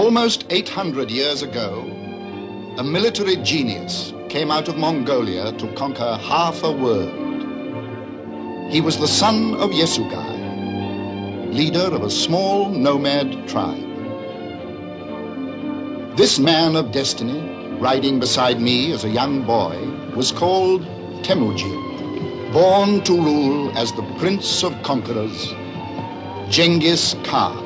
Almost 800 years ago, a military genius came out of Mongolia to conquer half a world. He was the son of Yesugai, leader of a small nomad tribe. This man of destiny, riding beside me as a young boy, was called Teimuujin, born to rule as the prince of conquerors, Genghis Khan.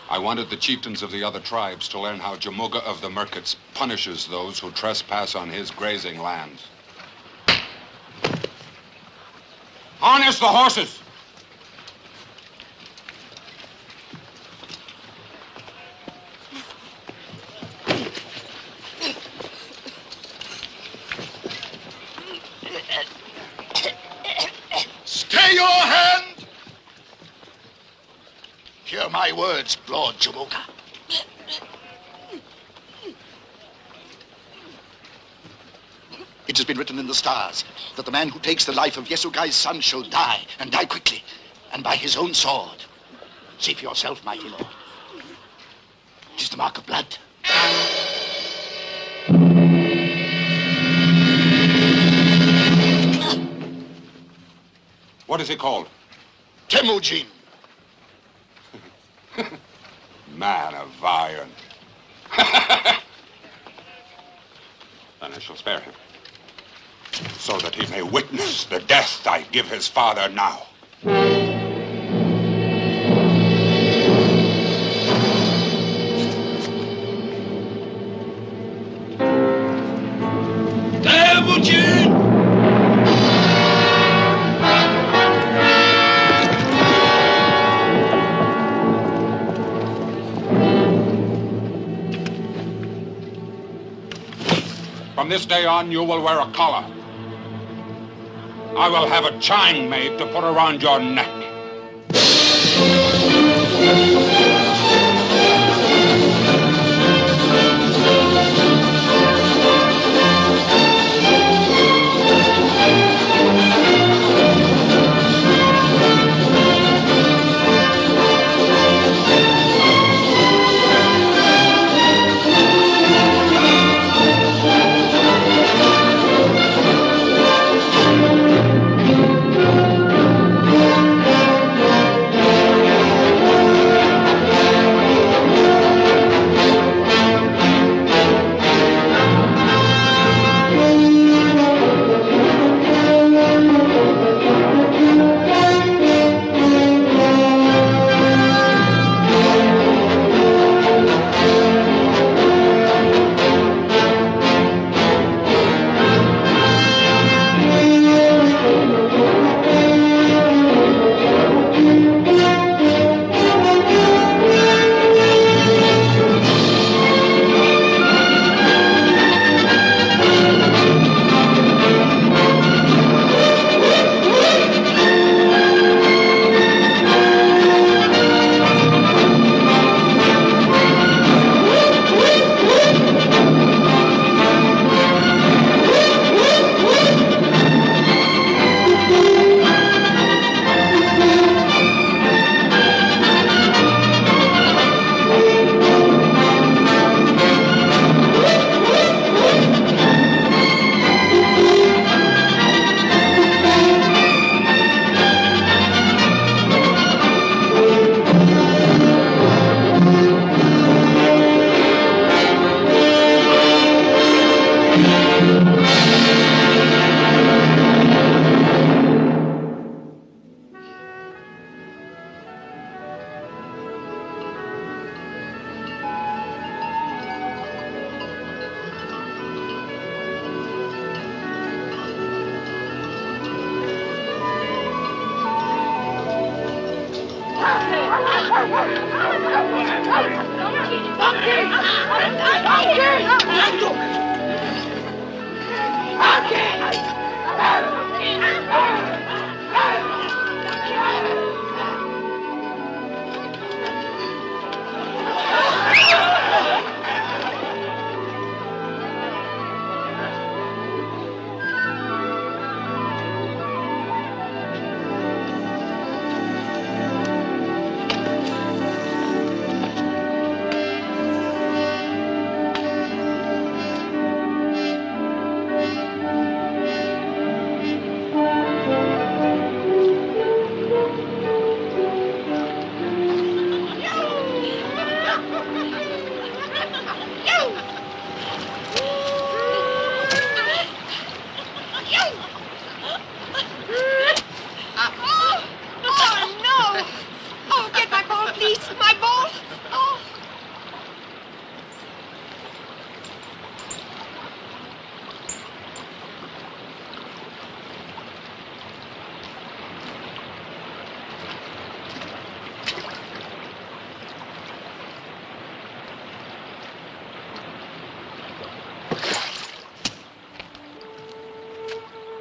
I wanted the chieftains of the other tribes to learn how Jaamoga of the Merkits punishes those who trespass on his grazing lands. Harness the horses! Stay your hand! Hear my words, Lord Jaamoga. It has been written in the stars that the man who takes the life of Yesugai's son shall die, and die quickly, and by his own sword. See for yourself, mighty lord. It is the mark of blood. What is he called? Teimuujin. Man of iron. Then I shall spare him, so that he may witness the death I give his father now. Teimuujin! From this day on, you will wear a collar. I will have a chain made to put around your neck.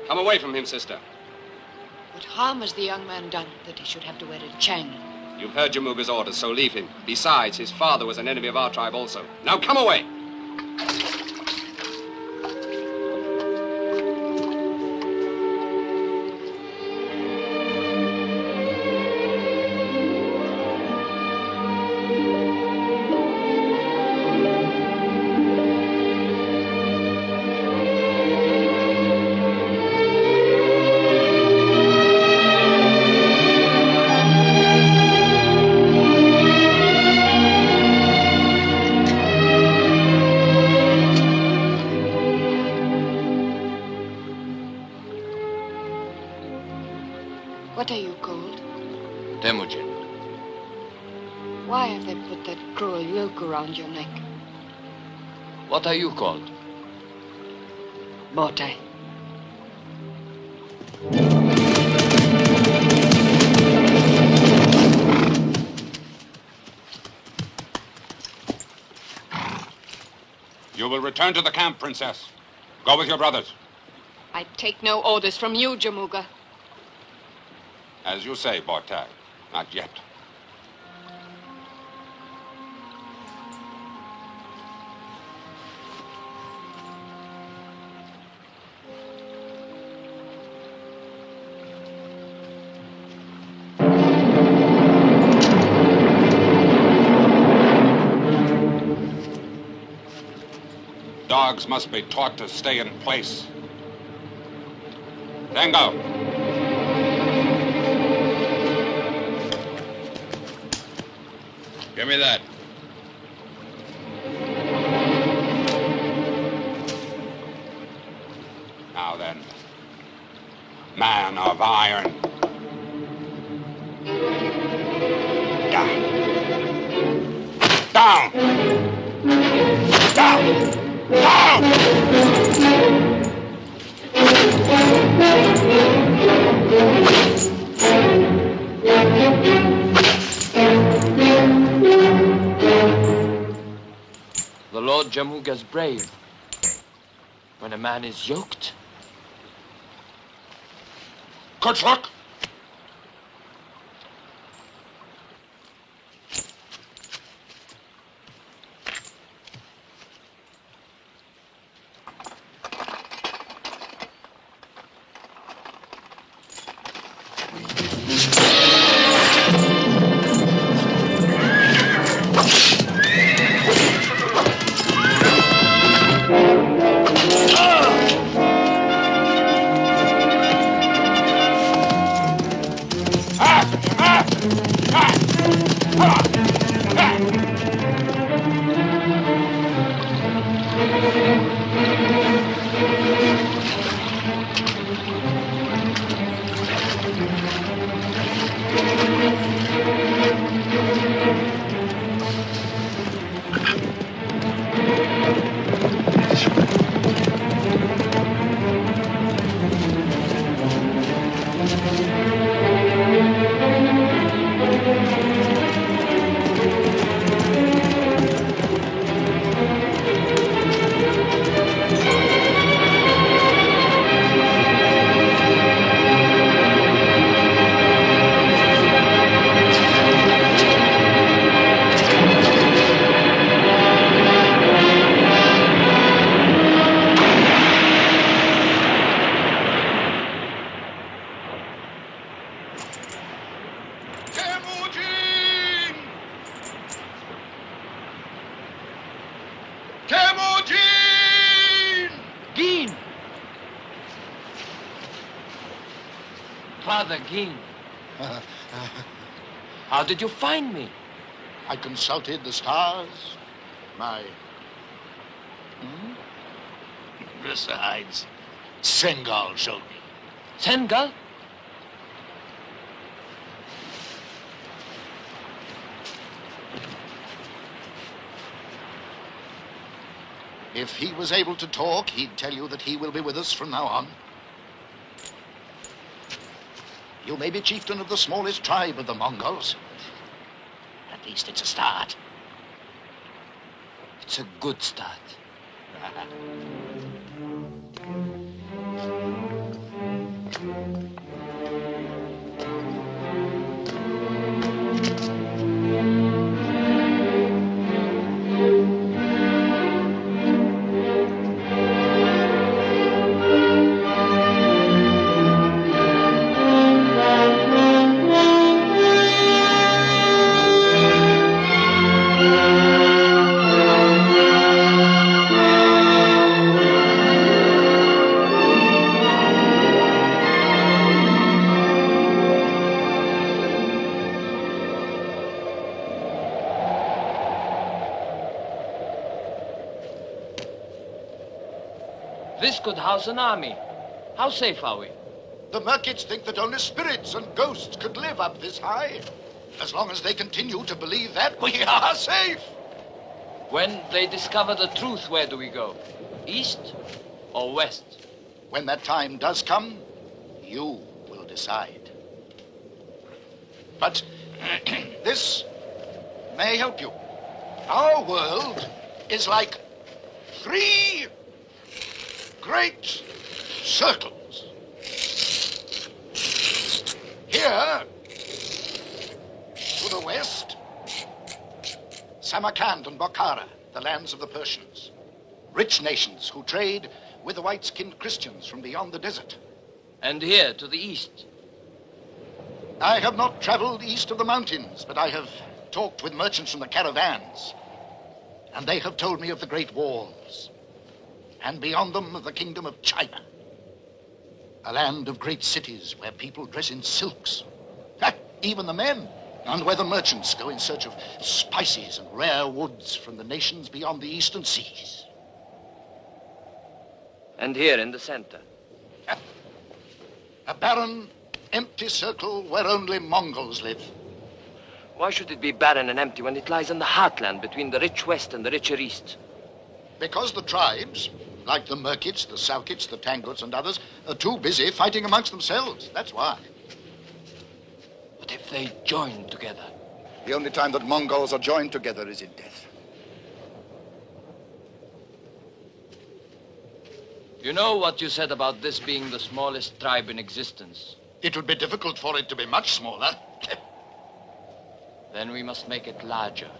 Come away from him, sister. What harm has the young man done that he should have to wear a chain? You've heard Jaamuga's orders, so leave him. Besides, his father was an enemy of our tribe also. Now come away! What are you called? Tيموجين. Why have they put that cruel yoke around your neck? What are you called? Bote. You will return to the camp, Princess. Go with your brothers. I take no orders from you, Jaamuqa. As you say, Bote. Not yet. Dogs must be taught to stay in place. Then go. Give me that. Now then, man of iron. Down. Down. Down. Down. The Lord Jaamuqa's brave. When a man is yoked. Good luck. Another game. How did you find me? I consulted the stars. My... Besides, Sengal showed me. Sengal? If he was able to talk, he'd tell you that he will be with us from now on. You may be chieftain of the smallest tribe of the Mongols. At least it's a start. It's a good start. This could house an army. How safe are we? The Merkits think that only spirits and ghosts could live up this high. As long as they continue to believe that, we are safe. When they discover the truth, where do we go? East or west? When that time does come, you will decide. But this may help you. Our world is like 3 great circles. Here, to the west, Samarkand and Bokhara, the lands of the Persians. Rich nations who trade with the white-skinned Christians from beyond the desert. And here, to the east? I have not traveled east of the mountains, but I have talked with merchants from the caravans. And they have told me of the Great Walls. And beyond them of the kingdom of China. A land of great cities where people dress in silks. Even the men. And where the merchants go in search of spices and rare woods from the nations beyond the eastern seas. And here in the center? A barren, empty circle where only Mongols live. Why should it be barren and empty when it lies in the heartland between the rich west and the richer east? Because the tribes, like the Merkits, the Salkits, the Tanguts, and others, are too busy fighting amongst themselves. That's why. What if they join together? The only time that Mongols are joined together is in death. You know what you said about this being the smallest tribe in existence? It would be difficult for it to be much smaller. Then we must make it larger.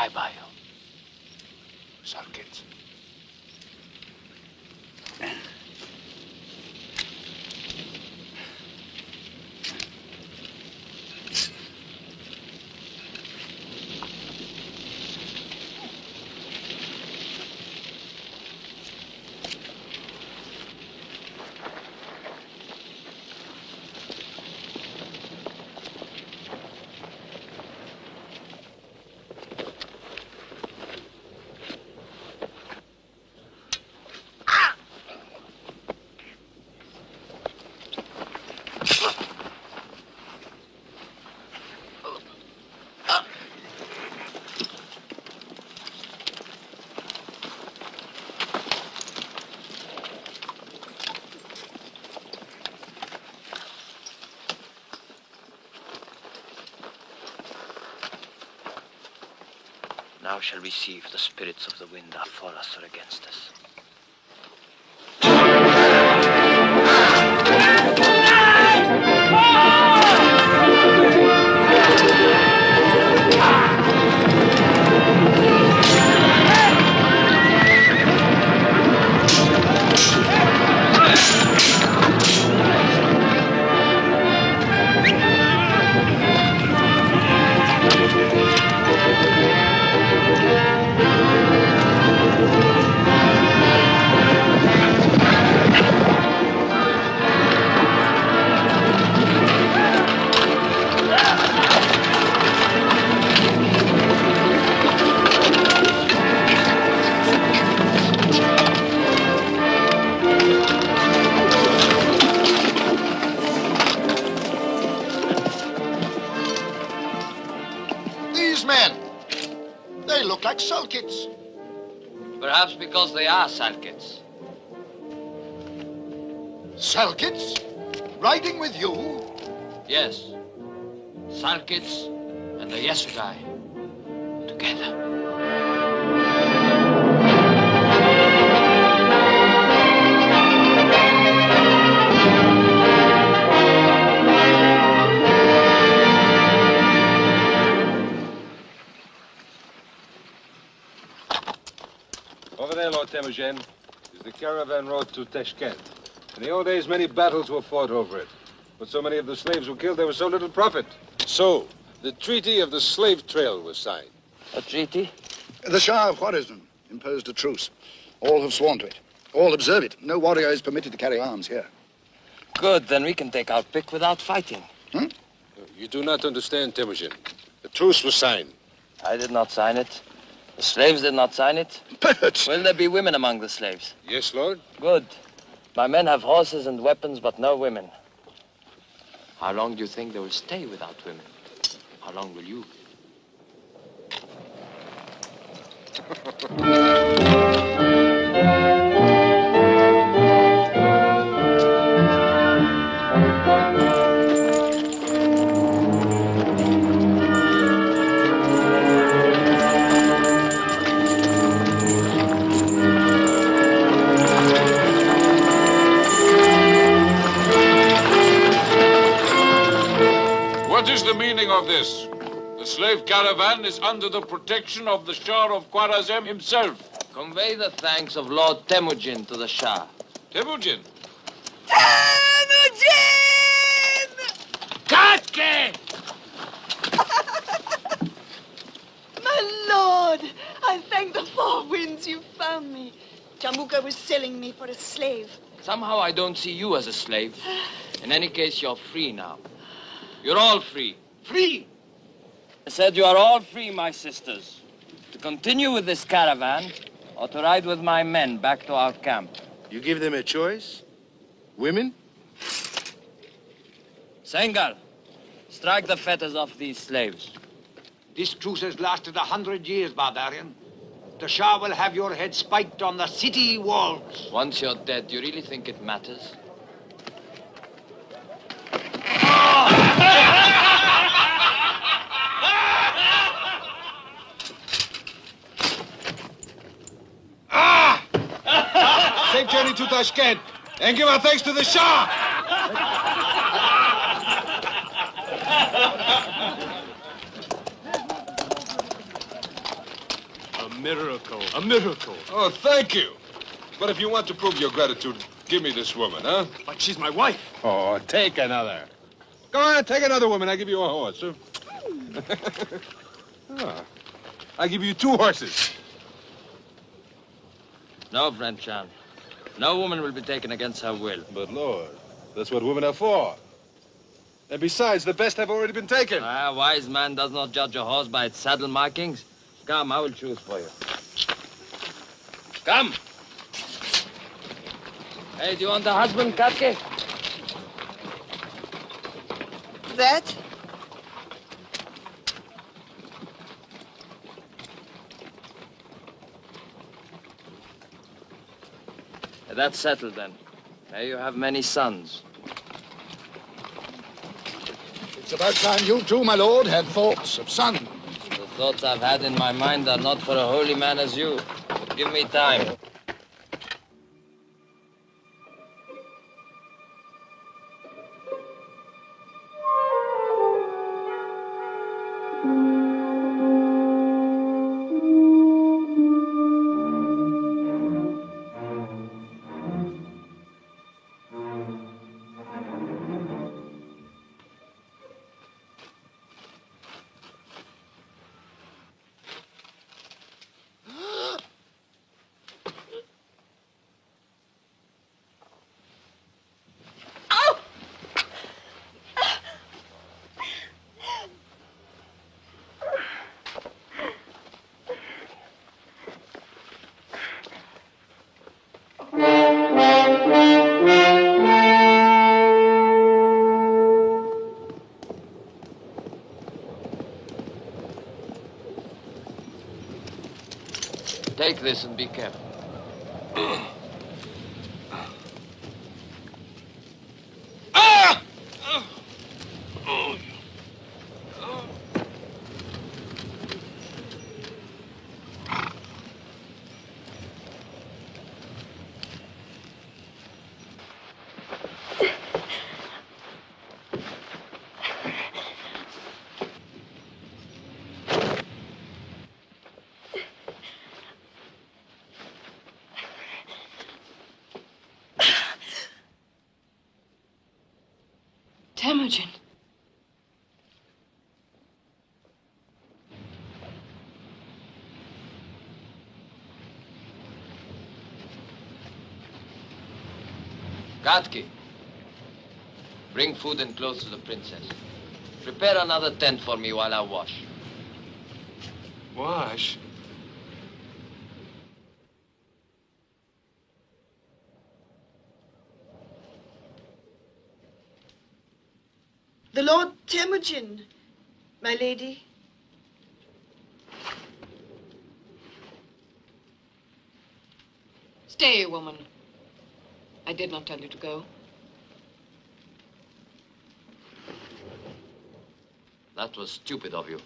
die by you. Sarkit. Now shall we see if the spirits of the wind are for us or against us. Sulkits. Perhaps because they are Sulkits. Sulkits? Riding with you? Yes. Sulkits and the Yesugai together. Over there, Lord Tيموجين, is the caravan road to Tashkent. In the old days, many battles were fought over it. But so many of the slaves were killed, there was so little profit. So, the Treaty of the Slave Trail was signed. A treaty? The Shah of Khwarazm imposed a truce. All have sworn to it. All observe it. No warrior is permitted to carry arms here. Good, then we can take our pick without fighting. You do not understand, Tيموجين. The truce was signed. I did not sign it. The slaves did not sign it. But... Will there be women among the slaves? Yes, Lord. Good. My men have horses and weapons, but no women. How long do you think they will stay without women? How long will you? What is the meaning of this? The slave caravan is under the protection of the Shah of Khwarazm himself. Convey the thanks of Lord Tيموجين to the Shah. Tيموجين? Tيموجين! Katke! My lord, I thank the four winds you found me. Jaamoqa was selling me for a slave. Somehow I don't see you as a slave. In any case, you're free now. You're all free. Free! I said you are all free, my sisters, to continue with this caravan or to ride with my men back to our camp. You give them a choice? Women? Sengal, strike the fetters off these slaves. This truce has lasted 100 years, barbarian. The Shah will have your head spiked on the city walls. Once you're dead, do you really think it matters? Safe journey to Tashkent, and give our thanks to the Shah! A miracle. A miracle. Oh, thank you. But if you want to prove your gratitude, give me this woman, huh? But she's my wife. Oh, take another. Go on, take another woman. I give you a horse. Huh? Ah, I give you 2 horses. No, friend Chan. No woman will be taken against her will. But, Lord, that's what women are for. And besides, the best have already been taken. A wise man does not judge a horse by its saddle markings. Come, I will choose for you. Come. Hey, do you want a husband, Katke? That? That's settled, then. May you have many sons. It's about time you too, my lord, had thoughts of sons. The thoughts I've had in my mind are not for a holy man as you. But give me time. Take this and be careful. Timogen. Katki, bring food and clothes to the princess. Prepare another tent for me while I wash. Wash? The Lord Timogen, my lady. Stay, woman. I did not tell you to go. That was stupid of you.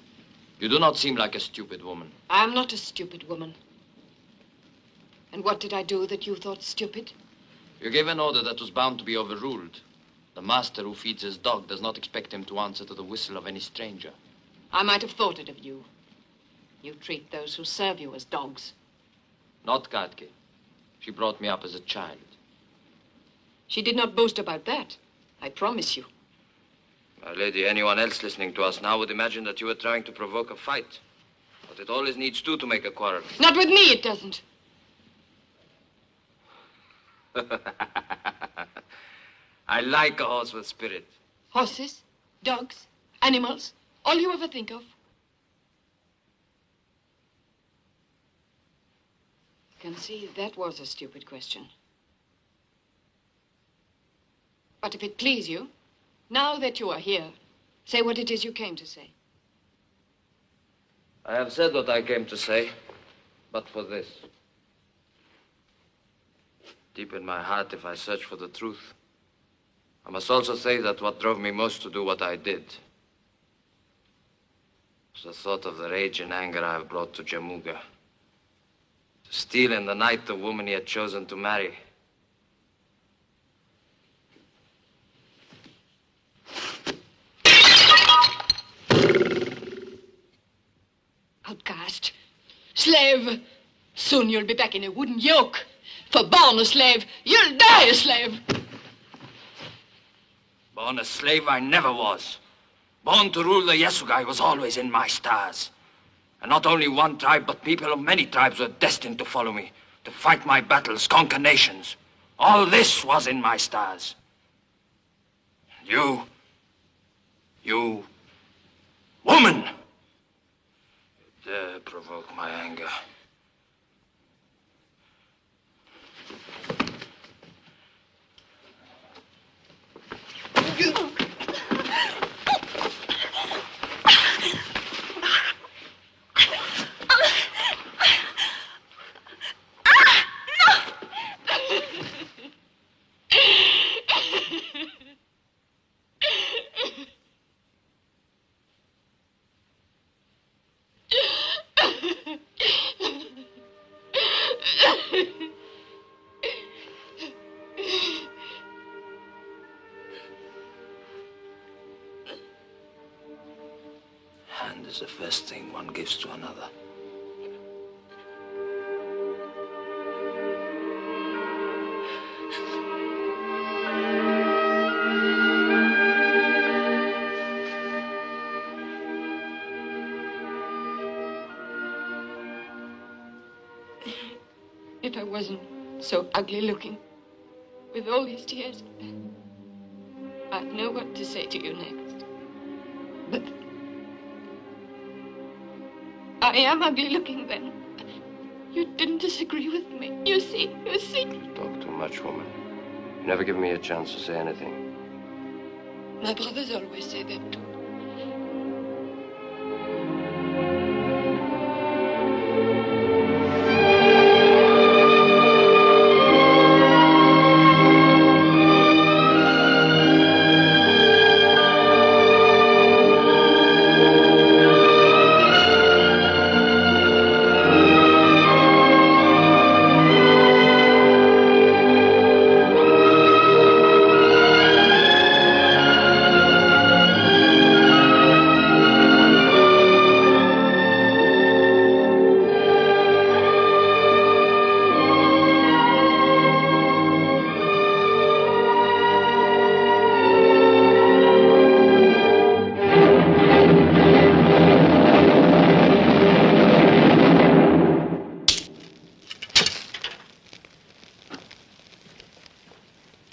You do not seem like a stupid woman. I am not a stupid woman. And what did I do that you thought stupid? You gave an order that was bound to be overruled. The master who feeds his dog does not expect him to answer to the whistle of any stranger. I might have thought it of you. You treat those who serve you as dogs. Not Katke. She brought me up as a child. She did not boast about that, I promise you. My lady, anyone else listening to us now would imagine that you were trying to provoke a fight. But it always needs two to make a quarrel. Not with me, it doesn't. I like a horse with spirit. Horses, dogs, animals, all you ever think of. I can see that was a stupid question. But if it please you, now that you are here, say what it is you came to say. I have said what I came to say, but for this. Deep in my heart, if I search for the truth, I must also say that what drove me most to do what I did was the thought of the rage and anger I have brought to Jaamoqa. To steal in the night the woman he had chosen to marry. Outcast. Slave, soon you'll be back in a wooden yoke. For born a slave, you'll die a slave. Born a slave I never was. Born to rule the Yasugai was always in my stars. And not only one tribe, but people of many tribes were destined to follow me, to fight my battles, conquer nations. All this was in my stars. You, woman, you dare provoke my anger. Hand is the first thing one gives to another. If I wasn't so ugly looking, with all these tears, I'd know what to say to you next. But I am ugly looking then. You didn't disagree with me. You see. You talk too much, woman. You never give me a chance to say anything. My brothers always say that too.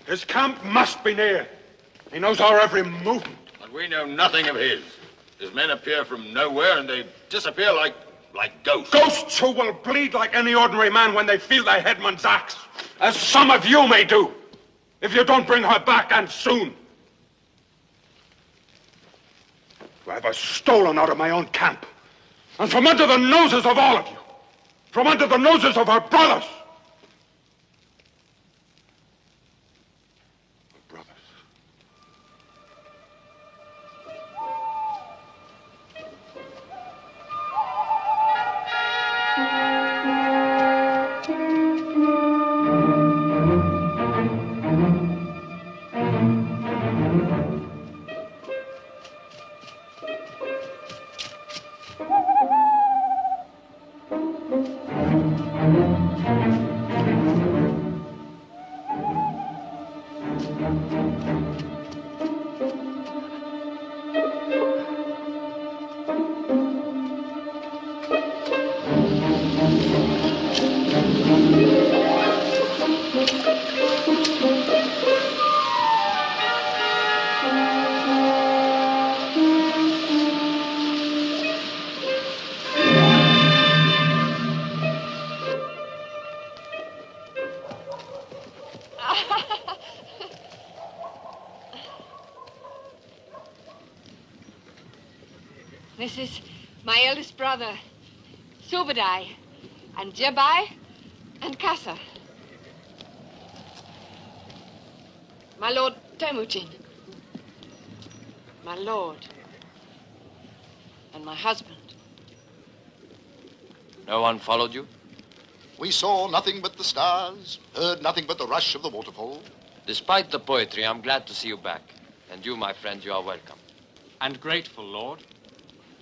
His camp must be near. He knows our every movement. But we know nothing of his. His men appear from nowhere and they disappear like ghosts. Ghosts who will bleed like any ordinary man when they feel their headman's axe. As some of you may do, if you don't bring her back, and soon. To have her stolen out of my own camp. And from under the noses of all of you. From under the noses of her brothers. This is my eldest brother, Subadai, and Jabai, and Kasa. My lord Teimuchin, my lord, and my husband. No one followed you? We saw nothing but the stars, heard nothing but the rush of the waterfall. Despite the poetry, I'm glad to see you back. And you, my friend, you are welcome. And grateful, Lord.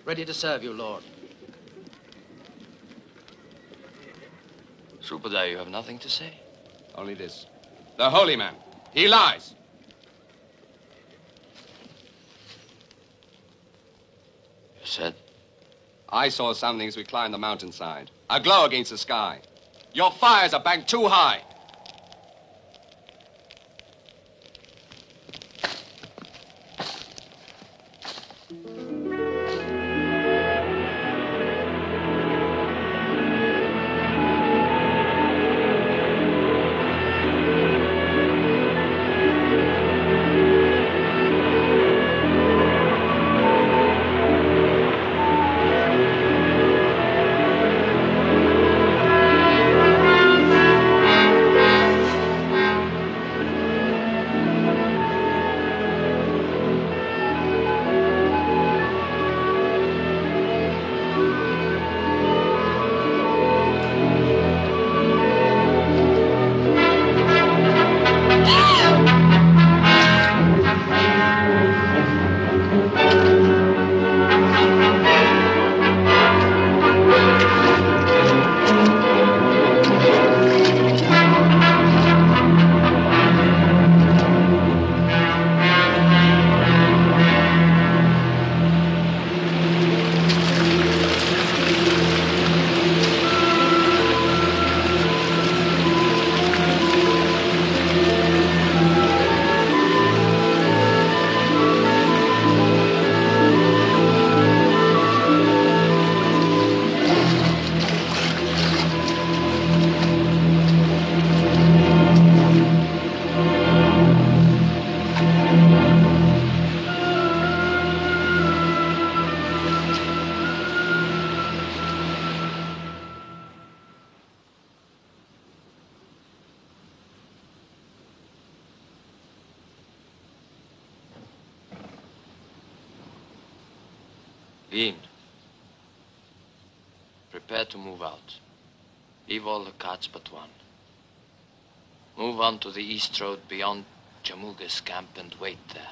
Ready to serve you, Lord. Troubadour, you have nothing to say? Only this. The holy man. He lies. You said? I saw something as we climbed the mountainside. A glow against the sky. Your fires are banked too high. Lean. Prepare to move out. Leave all the carts but one. Move on to the east road beyond Jaamuga's camp and wait there.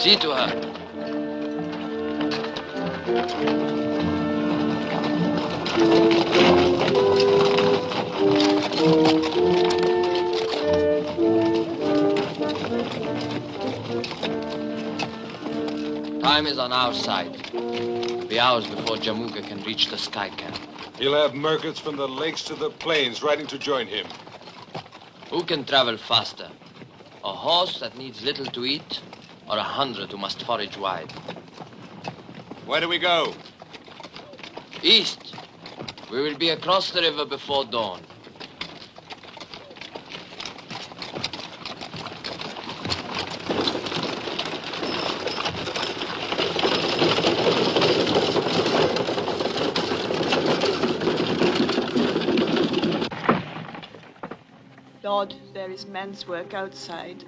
See to her. Time is on our side. It'll be hours before Jaamoqa can reach the sky camp. He'll have merchants from the lakes to the plains riding to join him. Who can travel faster? A horse that needs little to eat, or 100 who must forage wide? Where do we go? East. We will be across the river before dawn. Lord, there is man's work outside.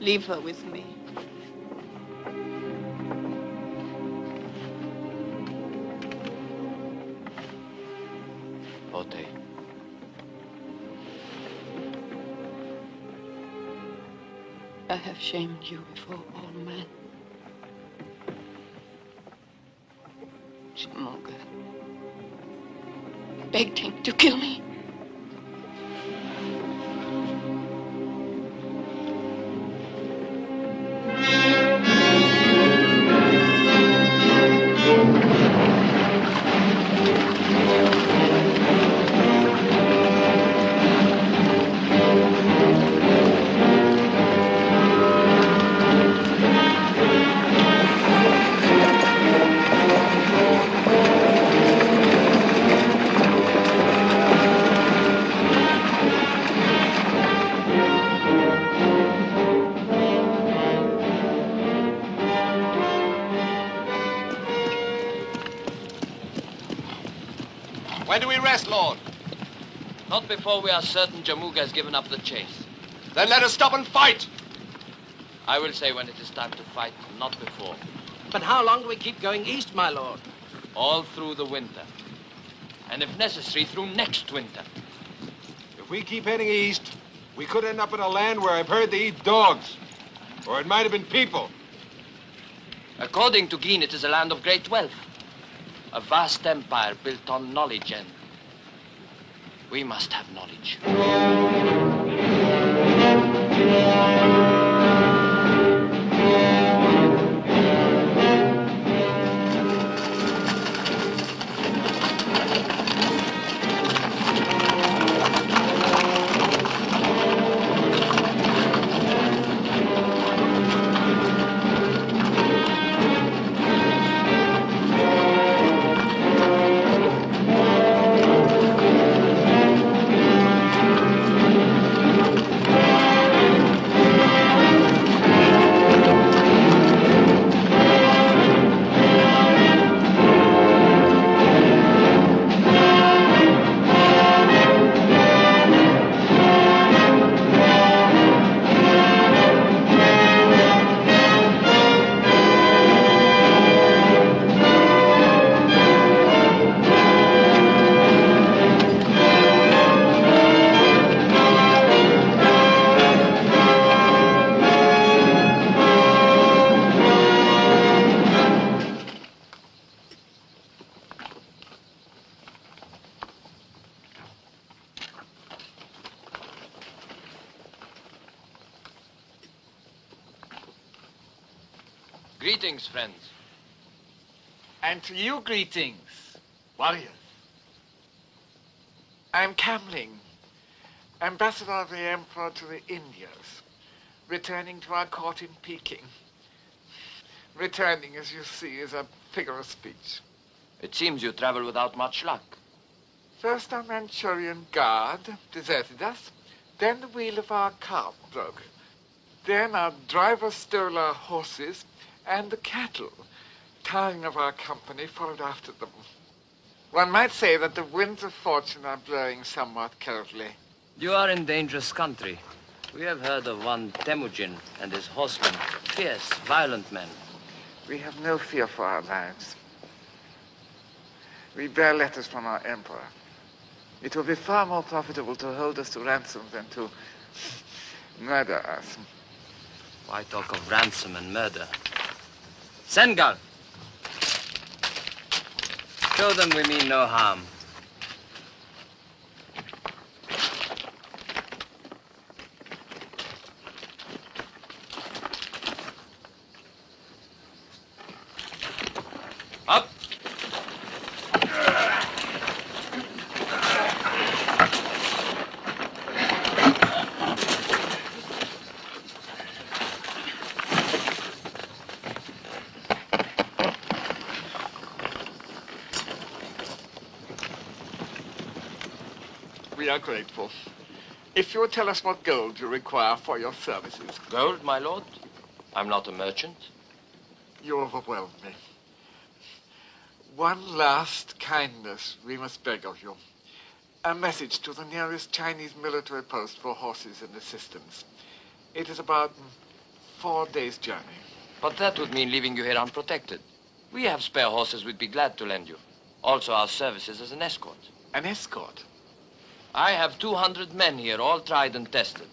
Leave her with me. I have shamed you before all men. Jaamoqa begged him to kill me. When do we rest, Lord? Not before we are certain Jaamoqa has given up the chase. Then let us stop and fight. I will say when it is time to fight, not before. But how long do we keep going east, my lord? All through the winter. And if necessary, through next winter. If we keep heading east, we could end up in a land where I've heard they eat dogs. Or it might have been people. According to Geen, it is a land of great wealth. A vast empire built on knowledge, and we must have knowledge. Greetings, friends. And to you greetings, warriors. I'm Camling, ambassador of the Emperor to the Indias, returning to our court in Peking. Returning, as you see, is a figure of speech. It seems you travel without much luck. First our Manchurian guard deserted us, then the wheel of our cart broke. Then our driver stole our horses, and the cattle, tiring of our company, followed after them. One might say that the winds of fortune are blowing somewhat coldly. You are in dangerous country. We have heard of one Teimuujin and his horsemen, fierce, violent men. We have no fear for our lives. We bear letters from our emperor. It will be far more profitable to hold us to ransom than to murder us. Why talk of ransom and murder? Sengal. Show them we mean no harm. Up. We are grateful. If you would tell us what gold you require for your services. Gold, my lord? I'm not a merchant. You overwhelm me. One last kindness we must beg of you. A message to the nearest Chinese military post for horses and assistance. It is about 4 days' journey. But that would mean leaving you here unprotected. We have spare horses we'd be glad to lend you. Also our services as an escort. An escort? I have 200 men here, all tried and tested.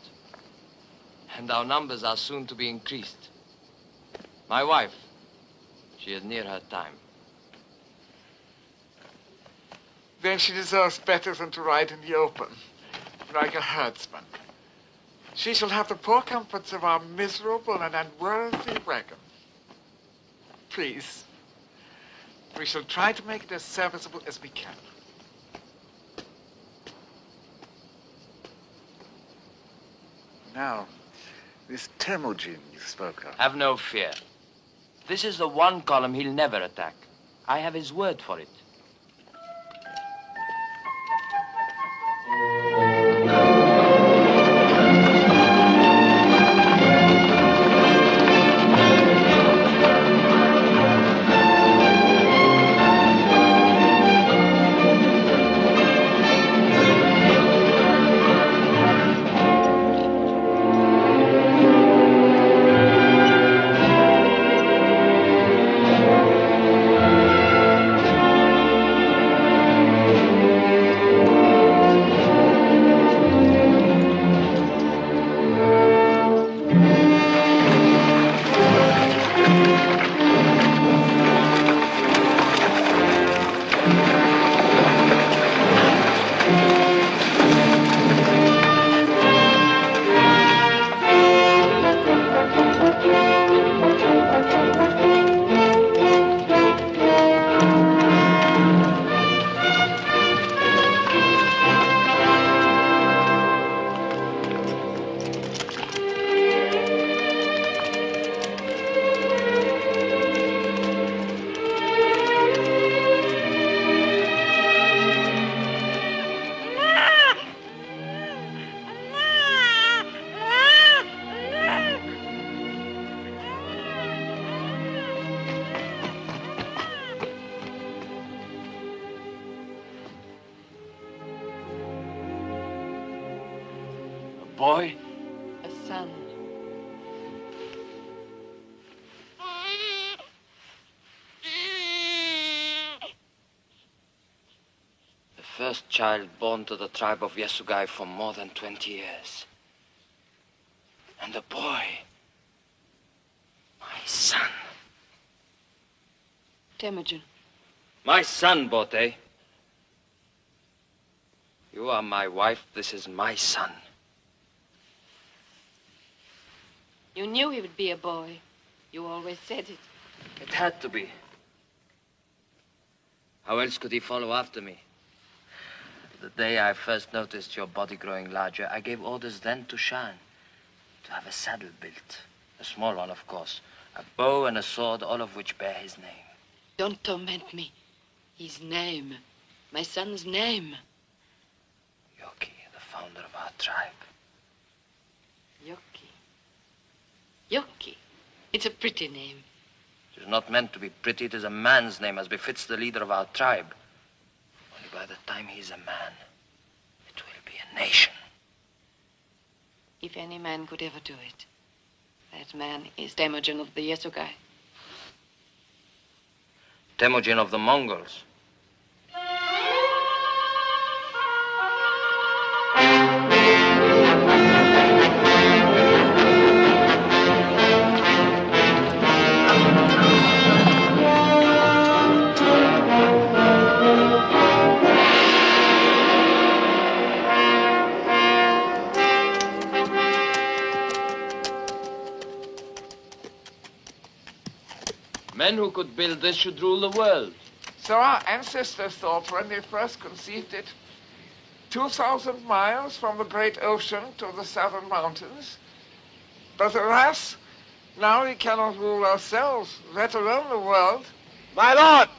And our numbers are soon to be increased. My wife, she is near her time. Then she deserves better than to ride in the open, like a herdsman. She shall have the poor comforts of our miserable and unworthy wagon. Please, we shall try to make it as serviceable as we can. Now, this Tيموجين you spoke of. Have no fear. This is the one column he'll never attack. I have his word for it. Boy? A son. The first child born to the tribe of Yasugai for more than 20 years. And a boy. My son. Tيموجين. My son, Bote. You are my wife. This is my son. You knew he would be a boy. You always said it. It had to be. How else could he follow after me? The day I first noticed your body growing larger, I gave orders then to Shan to have a saddle built. A small one, of course. A bow and a sword, all of which bear his name. Don't torment me. His name. My son's name. Yoki, the founder of our tribe. Yoki. Yoki. It's a pretty name. It is not meant to be pretty. It is a man's name, as befits the leader of our tribe. Only by the time he's a man, it will be a nation. If any man could ever do it, that man is Tيموجين of the Yasugai. Tيموجين of the Mongols. Men who could build this should rule the world. So our ancestors thought when they first conceived it. 2,000 miles from the great ocean to the southern mountains. But alas, now we cannot rule ourselves, let alone the world. My lord!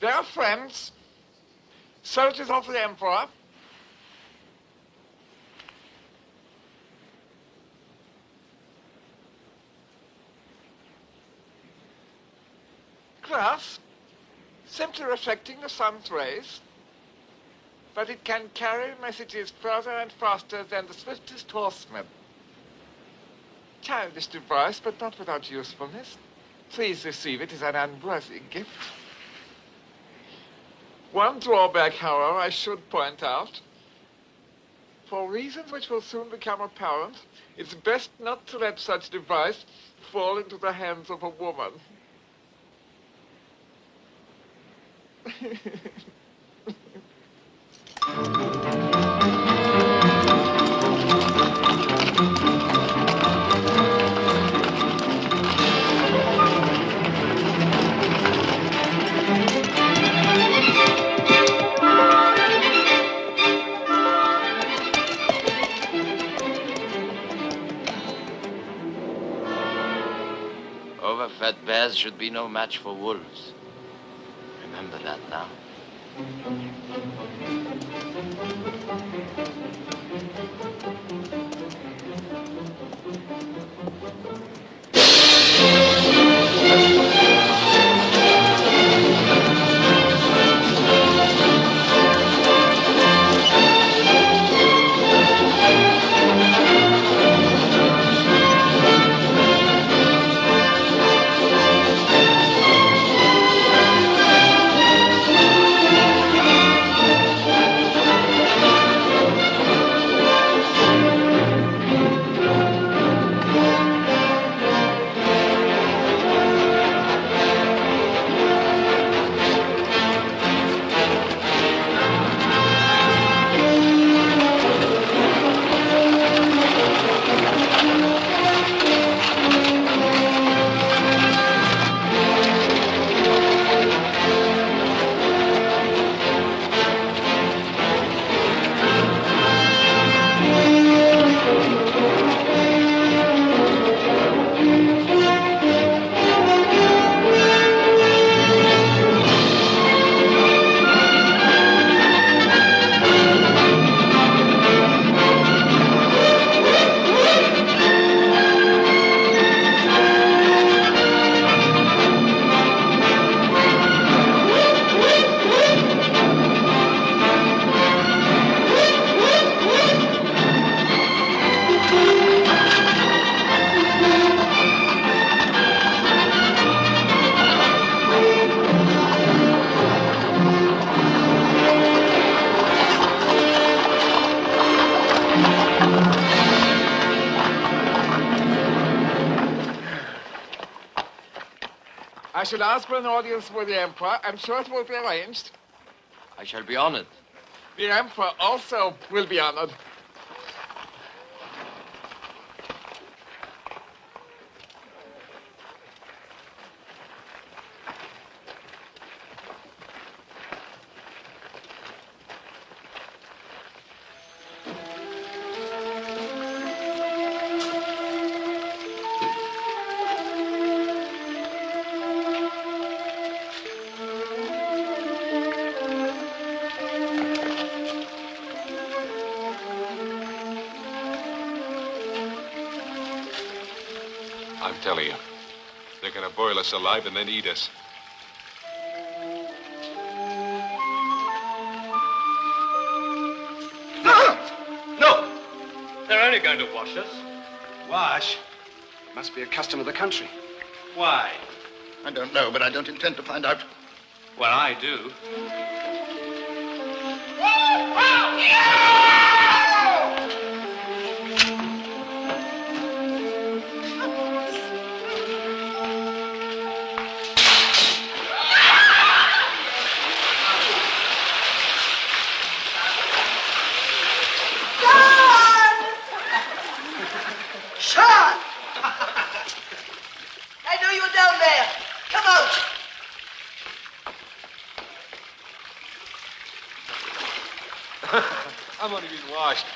They are friends, soldiers of the Emperor. Glass, simply reflecting the sun's rays, but it can carry messages further and faster than the swiftest horseman. Childish device, but not without usefulness. Please receive it as an unworthy gift. One drawback, however, I should point out. For reasons which will soon become apparent, it's best not to let such device fall into the hands of a woman. Overfed bears should be no match for wolves. Remember that now. I should ask for an audience with the Emperor. I'm sure it will be arranged. I shall be honored. The Emperor also will be honored. I'm telling you, they're gonna boil us alive and then eat us. No! They're only going to wash us. Wash? Must be a custom of the country. Why? I don't know, but I don't intend to find out. Well, I do. Shut I'm only being washed.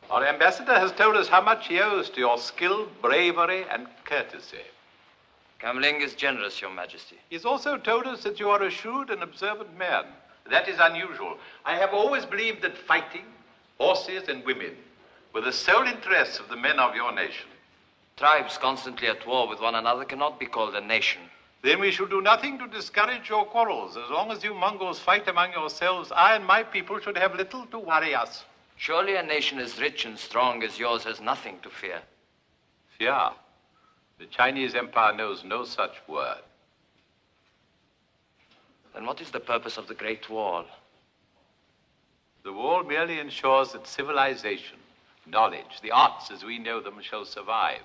Our ambassador has told us how much he owes to your skill, bravery, and courtesy. Kamling is generous, Your Majesty. He's also told us that you are a shrewd and observant man. That is unusual. I have always believed that fighting, horses, and women were the sole interests of the men of your nation. Tribes constantly at war with one another cannot be called a nation. Then we should do nothing to discourage your quarrels. As long as you Mongols fight among yourselves, I and my people should have little to worry us. Surely a nation as rich and strong as yours has nothing to fear. Fear? The Chinese Empire knows no such word. Then what is the purpose of the Great Wall? The wall merely ensures that civilization, knowledge, the arts as we know them shall survive.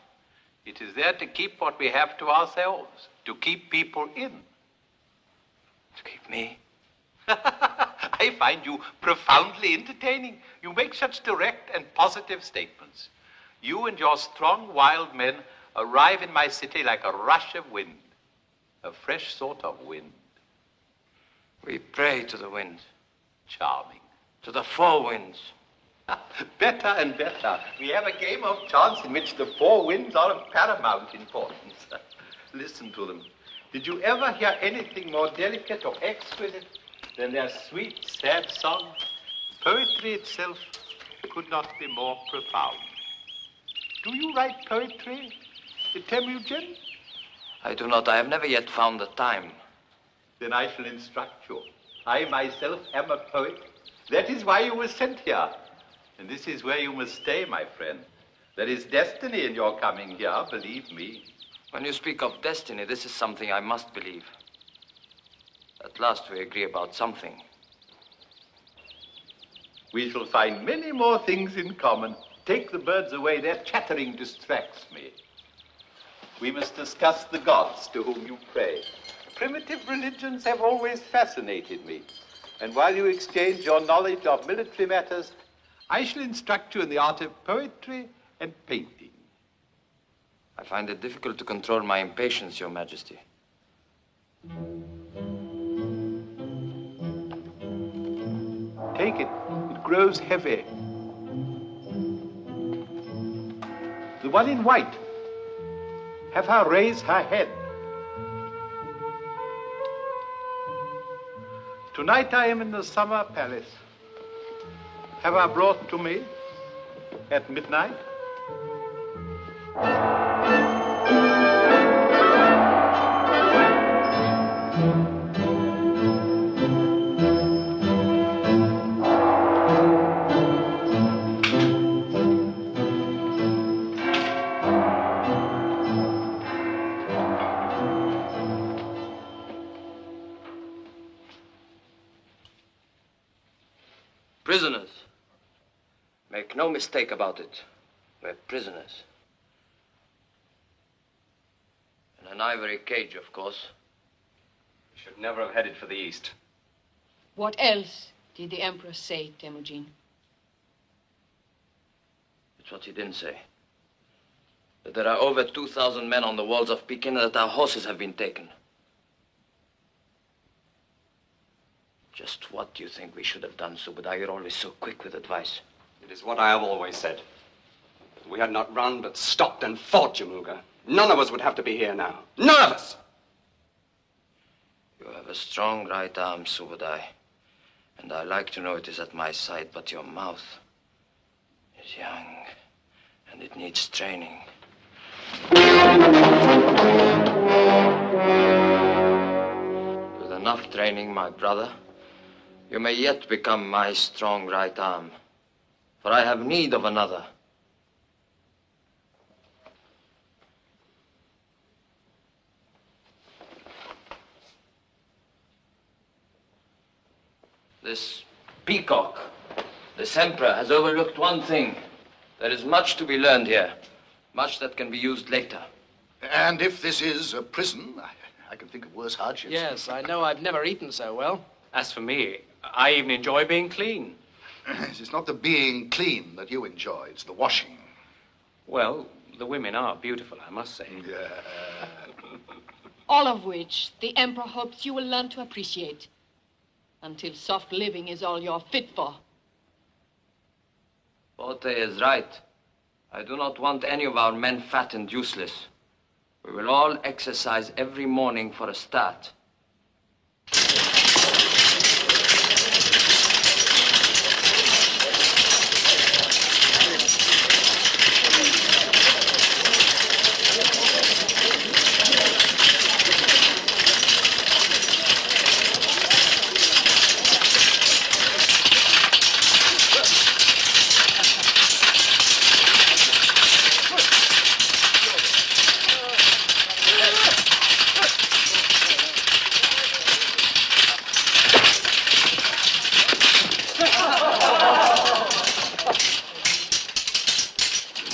It is there to keep what we have to ourselves, to keep people in. To keep me? I find you profoundly entertaining. You make such direct and positive statements. You and your strong, wild men arrive in my city like a rush of wind, a fresh sort of wind. We pray to the wind. Charming. To the four winds. Better and better. We have a game of chance in which the four winds are of paramount importance. Listen to them. Did you ever hear anything more delicate or exquisite than their sweet, sad song? Poetry itself could not be more profound. Do you write poetry, Tيموجين? I do not. I have never yet found the time. Then I shall instruct you. I myself am a poet. That is why you were sent here. And this is where you must stay, my friend. There is destiny in your coming here, believe me. When you speak of destiny, this is something I must believe. At last we agree about something. We shall find many more things in common. Take the birds away. Their chattering distracts me. We must discuss the gods to whom you pray. Primitive religions have always fascinated me. And while you exchange your knowledge of military matters, I shall instruct you in the art of poetry and painting. I find it difficult to control my impatience, Your Majesty. Take it. It grows heavy. The one in white. Have her raise her head. Tonight I am in the summer palace. Have her brought to me at midnight. Prisoners. Make no mistake about it. We're prisoners. In an ivory cage, of course. We should never have headed for the east. What else did the Emperor say, Tيموجين? It's what he didn't say. That there are over 2,000 men on the walls of Peking and that our horses have been taken. Just what do you think we should have done, Subudai? You're always so quick with advice. It is what I have always said. If we had not run but stopped and fought, Jaamoqa, none of us would have to be here now. None of us! You have a strong right arm, Subadai. And I like to know it is at my side, but your mouth is young, and it needs training. With enough training, my brother, you may yet become my strong right arm, for I have need of another. This peacock, this emperor, has overlooked one thing. There is much to be learned here, much that can be used later. And if this is a prison, I can think of worse hardships. Yes, I know I've never eaten so well. As for me, I even enjoy being clean. It's not the being clean that you enjoy, it's the washing. Well, the women are beautiful, I must say. Yeah. All of which the Emperor hopes you will learn to appreciate. Until soft living is all you're fit for. Forte is right. I do not want any of our men fat and useless. We will all exercise every morning for a start.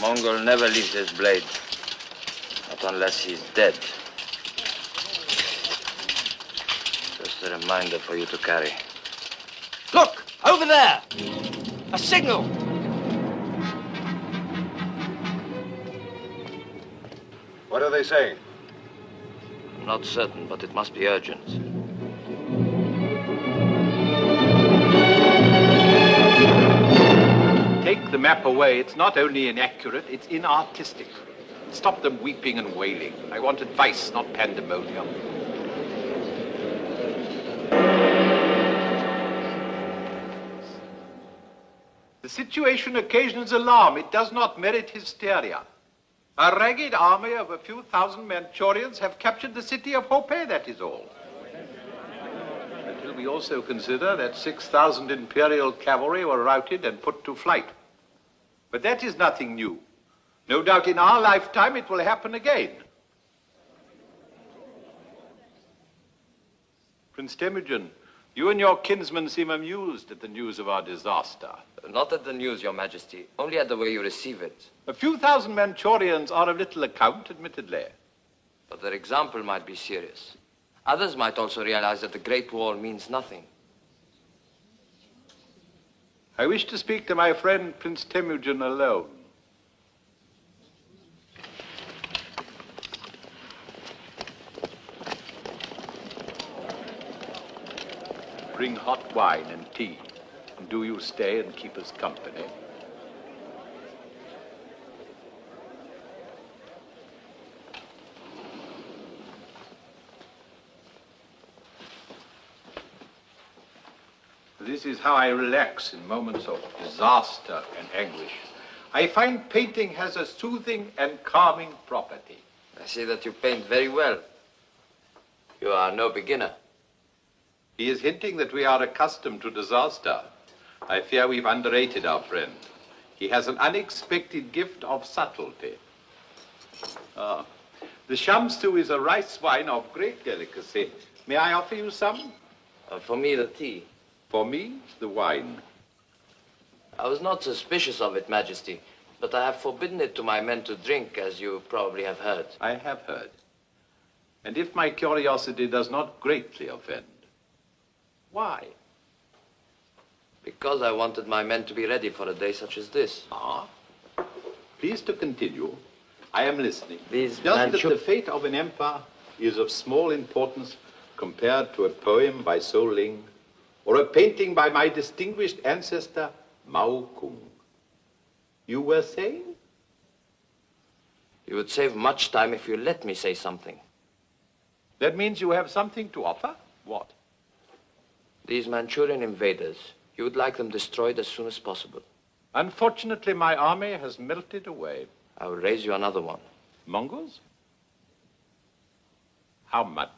Mongol never leaves his blade, not unless he's dead. Just a reminder for you to carry. Look, over there! A signal! What are they saying? I'm not certain, but it must be urgent. Take the map away. It's not only inaccurate, it's inartistic. Stop them weeping and wailing. I want advice, not pandemonium. The situation occasions alarm. It does not merit hysteria. A ragged army of a few thousand Manchurians have captured the city of Hope, that is all. Until we also consider that 6,000 Imperial cavalry were routed and put to flight. But that is nothing new. No doubt in our lifetime it will happen again. Prince Teimugen, you and your kinsman seem amused at the news of our disaster. Not at the news, Your Majesty, only at the way you receive it. A few thousand Manchurians are of little account, admittedly. But their example might be serious. Others might also realize that the Great Wall means nothing. I wish to speak to my friend Prince Teimugen alone. Bring hot wine and tea. And do you stay and keep us company? This is how I relax in moments of disaster and anguish. I find painting has a soothing and calming property. I see that you paint very well. You are no beginner. He is hinting that we are accustomed to disaster. I fear we've underrated our friend. He has an unexpected gift of subtlety. Ah, the shamsu is a rice wine of great delicacy. May I offer you some? For me, the tea. For me, the wine. I was not suspicious of it, Majesty, but I have forbidden it to my men to drink, as you probably have heard. I have heard. And if my curiosity does not greatly offend, why? Because I wanted my men to be ready for a day such as this. Ah. Please to continue. I am listening. These Just that the fate of an empire is of small importance compared to a poem by So Ling or a painting by my distinguished ancestor, Mao Kung. You were saying? You would save much time if you let me say something. That means you have something to offer? What? These Manchurian invaders, you would like them destroyed as soon as possible. Unfortunately, my army has melted away. I will raise you another one. Mongols? How much?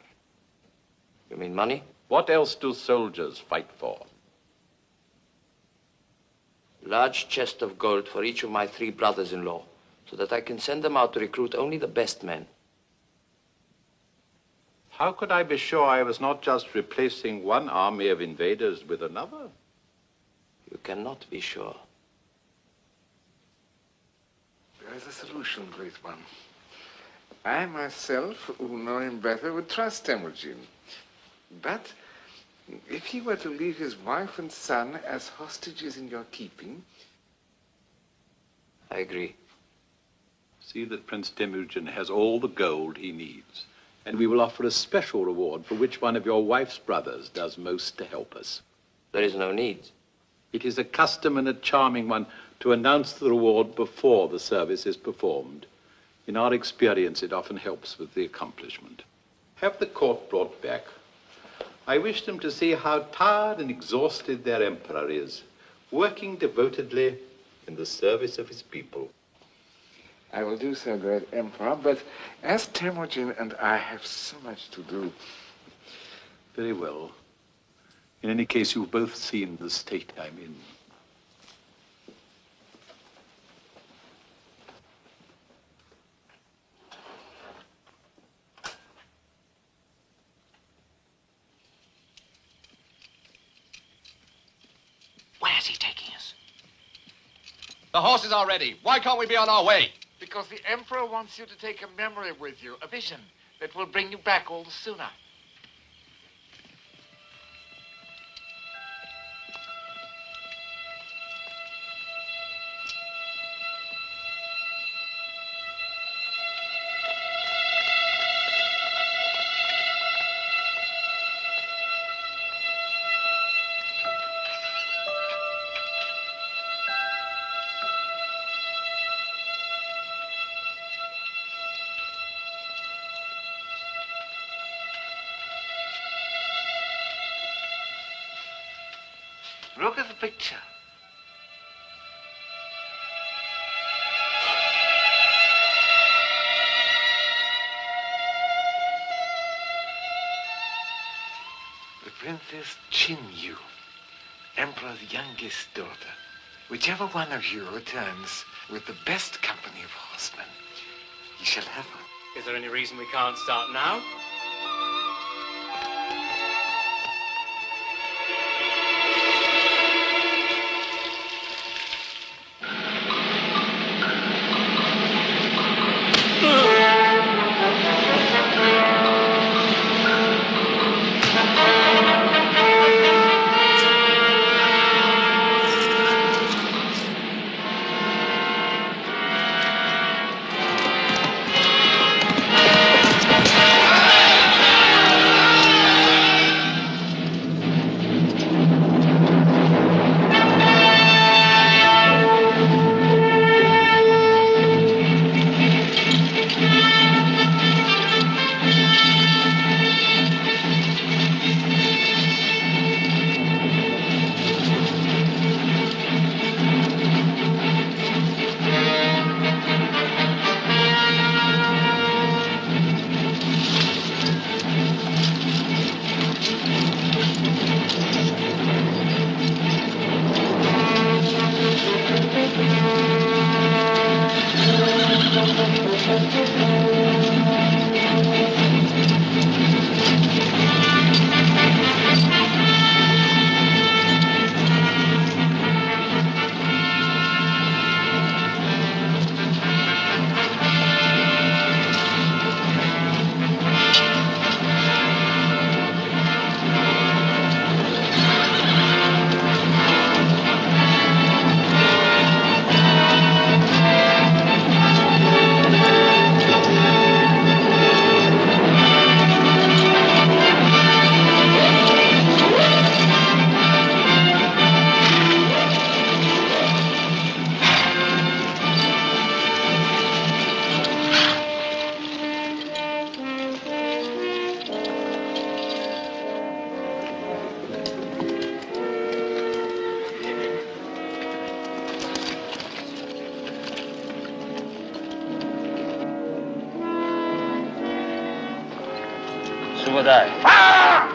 You mean money? What else do soldiers fight for? Large chest of gold for each of my 3 brothers-in-law, so that I can send them out to recruit only the best men. How could I be sure I was not just replacing one army of invaders with another? You cannot be sure. There is a solution, great one. I myself, who know him better, would trust Tيموجين. But if he were to leave his wife and son as hostages in your keeping... I agree. See that Prince Tيmوجين has all the gold he needs, and we will offer a special reward for which one of your wife's brothers does most to help us. There is no need. It is a custom and a charming one to announce the reward before the service is performed. In our experience, it often helps with the accomplishment. Have the court brought back. I wish them to see how tired and exhausted their emperor is, working devotedly in the service of his people. I will do so, great emperor, but as Tيmوجين and I have so much to do... Very well. In any case, you've both seen the state I'm in. Where's he taking us? The horses are ready. Why can't we be on our way? Because the emperor wants you to take a memory with you, a vision that will bring you back all the sooner. Look at the picture. The Princess Chinyu, Emperor's youngest daughter. Whichever one of you returns with the best company of horsemen, you shall have her. Is there any reason we can't start now? Ah! would I. Fire!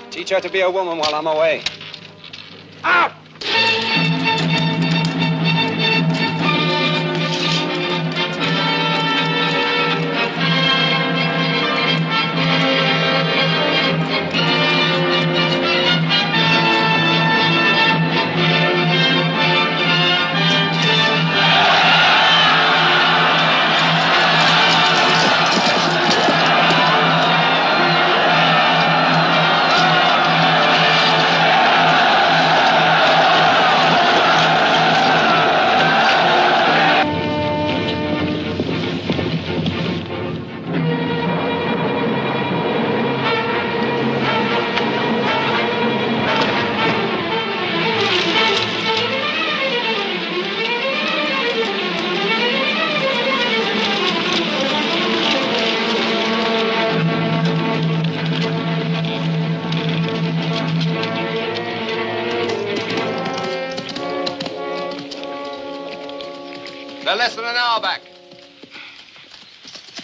Teach her to be a woman while I'm away. Out! They're less than an hour back.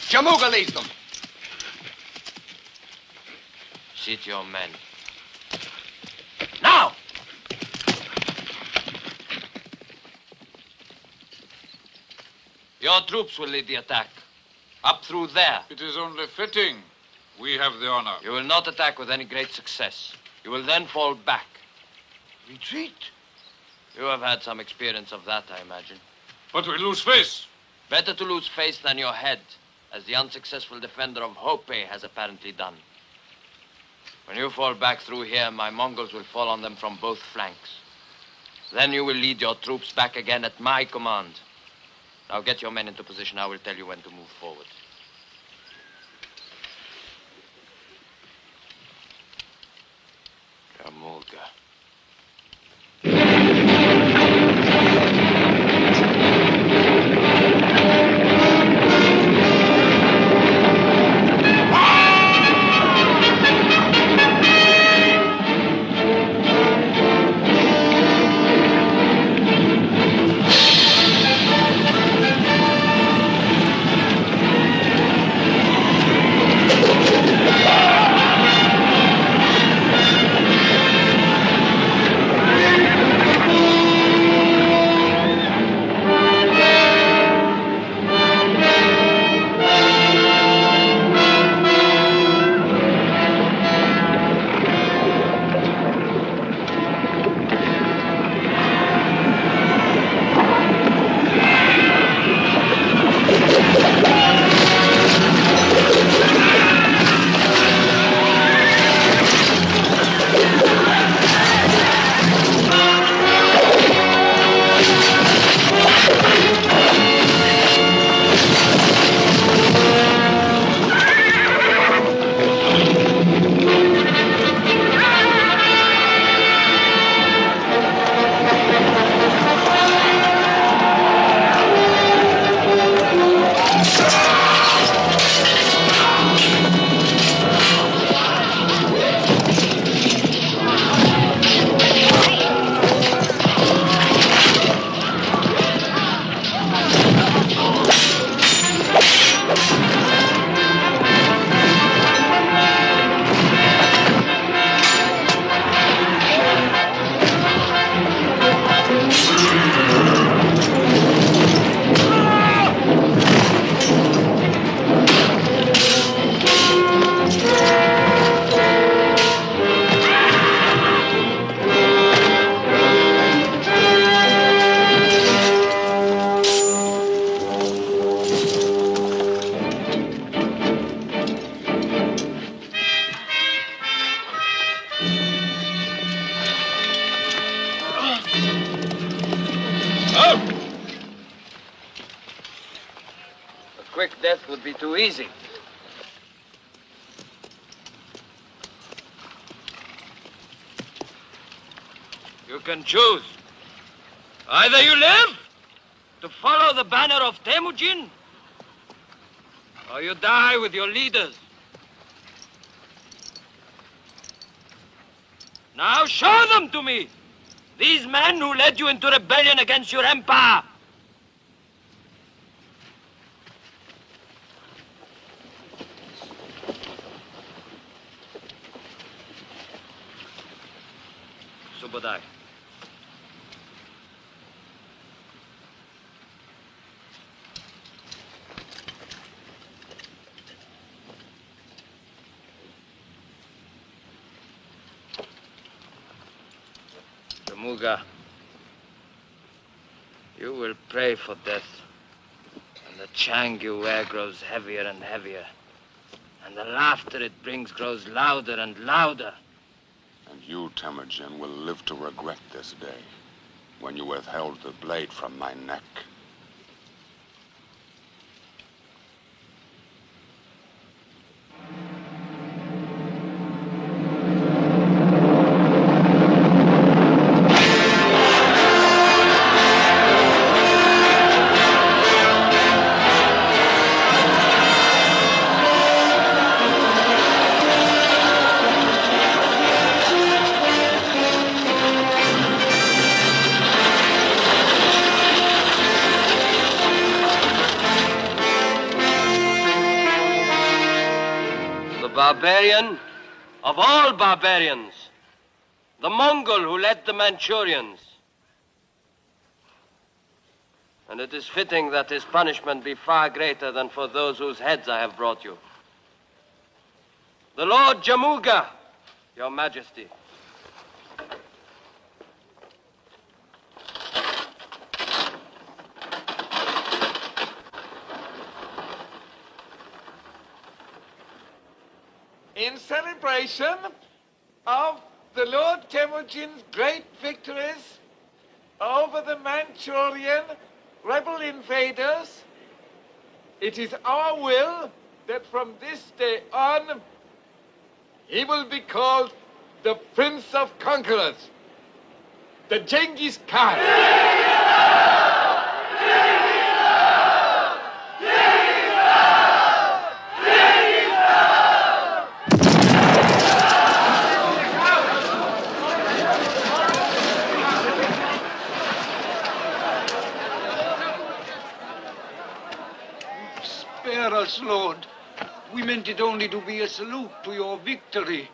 Jaamuqa leads them. Sit your men. Now! Your troops will lead the attack. Up through there. It is only fitting. We have the honor. You will not attack with any great success. You will then fall back. Retreat? You have had some experience of that, I imagine. But we lose face. Better to lose face than your head, as the unsuccessful defender of Hope has apparently done. When you fall back through here, my Mongols will fall on them from both flanks. Then you will lead your troops back again at my command. Now get your men into position. I will tell you when to move forward. Jaamuqa. Quick death would be too easy. You can choose. Either you live to follow the banner of Teimuujin, or you die with your leaders Now show them to me! These men who led you into rebellion against your empire! Subodai. Jamuga, you will pray for death, and the chang you wear grows heavier and heavier, and the laughter it brings grows louder and louder. And you, Timogen, will live to regret this day, when you withheld the blade from my neck. Barbarian of all barbarians, the Mongol who led the Manchurians. And it is fitting that his punishment be far greater than for those whose heads I have brought you. The Lord Jamuga, Your Majesty. In celebration of the Lord Timogin's great victories over the Manchurian rebel invaders, it is our will that from this day on, he will be called the Prince of Conquerors, the Genghis Khan. Spare us, Lord. We meant it only to be a salute to your victory.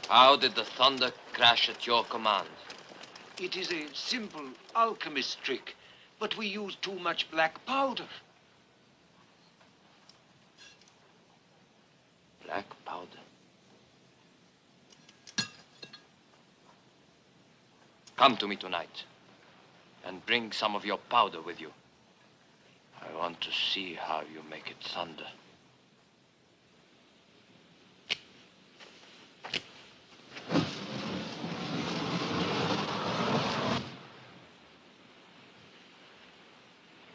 How did the thunder crash at your command? It is a simple alchemist trick, but we use too much black powder. Black powder. Come to me tonight, and bring some of your powder with you. I want to see how you make it thunder.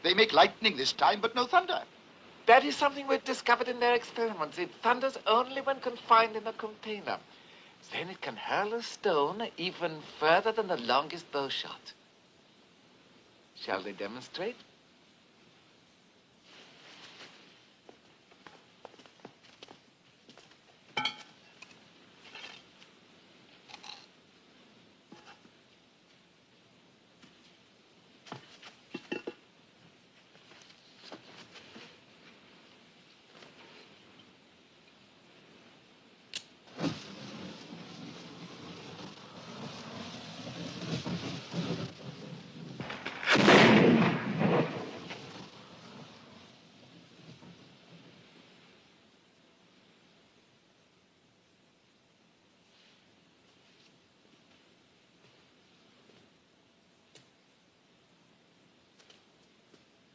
They make lightning this time, but no thunder. That is something we've discovered in their experiments. It thunders only when confined in a container. Then it can hurl a stone even further than the longest bow shot. Shall they demonstrate?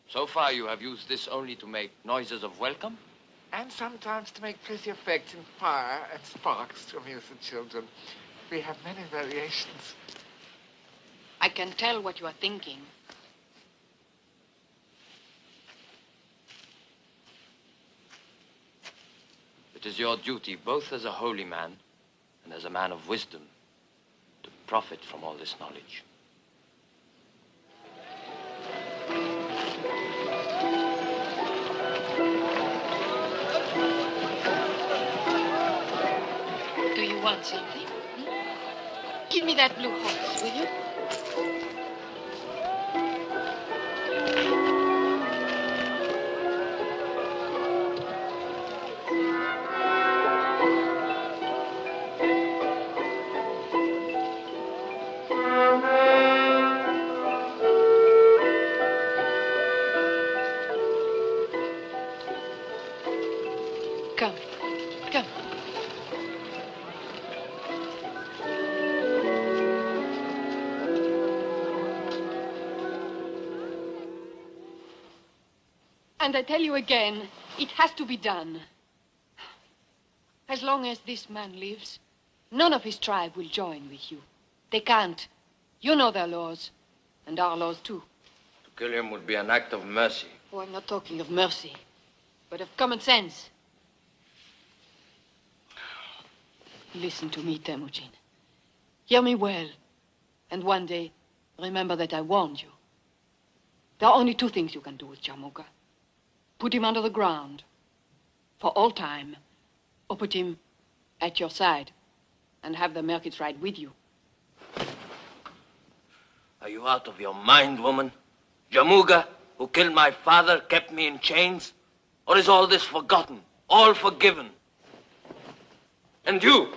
So far, you have used this only to make noises of welcome? And sometimes to make pretty effects in fire and sparks to amuse the children. We have many variations. I can tell what you are thinking. It is your duty, both as a holy man and as a man of wisdom, to profit from all this knowledge. want something? Give me that blue horse, will you? Come, come. And I tell you again, it has to be done. As long as this man lives, none of his tribe will join with you. They can't. You know their laws, and our laws too. To kill him would be an act of mercy. Oh, I'm not talking of mercy, but of common sense. Listen to me, Tيموجين. Hear me well, and one day, remember that I warned you. There are only two things you can do with Jaamoqa. Put him under the ground, for all time, or put him at your side, and have the Merkits ride with you. Are you out of your mind, woman? Jaamoqa, who killed my father, kept me in chains? Or is all this forgotten, all forgiven? And you,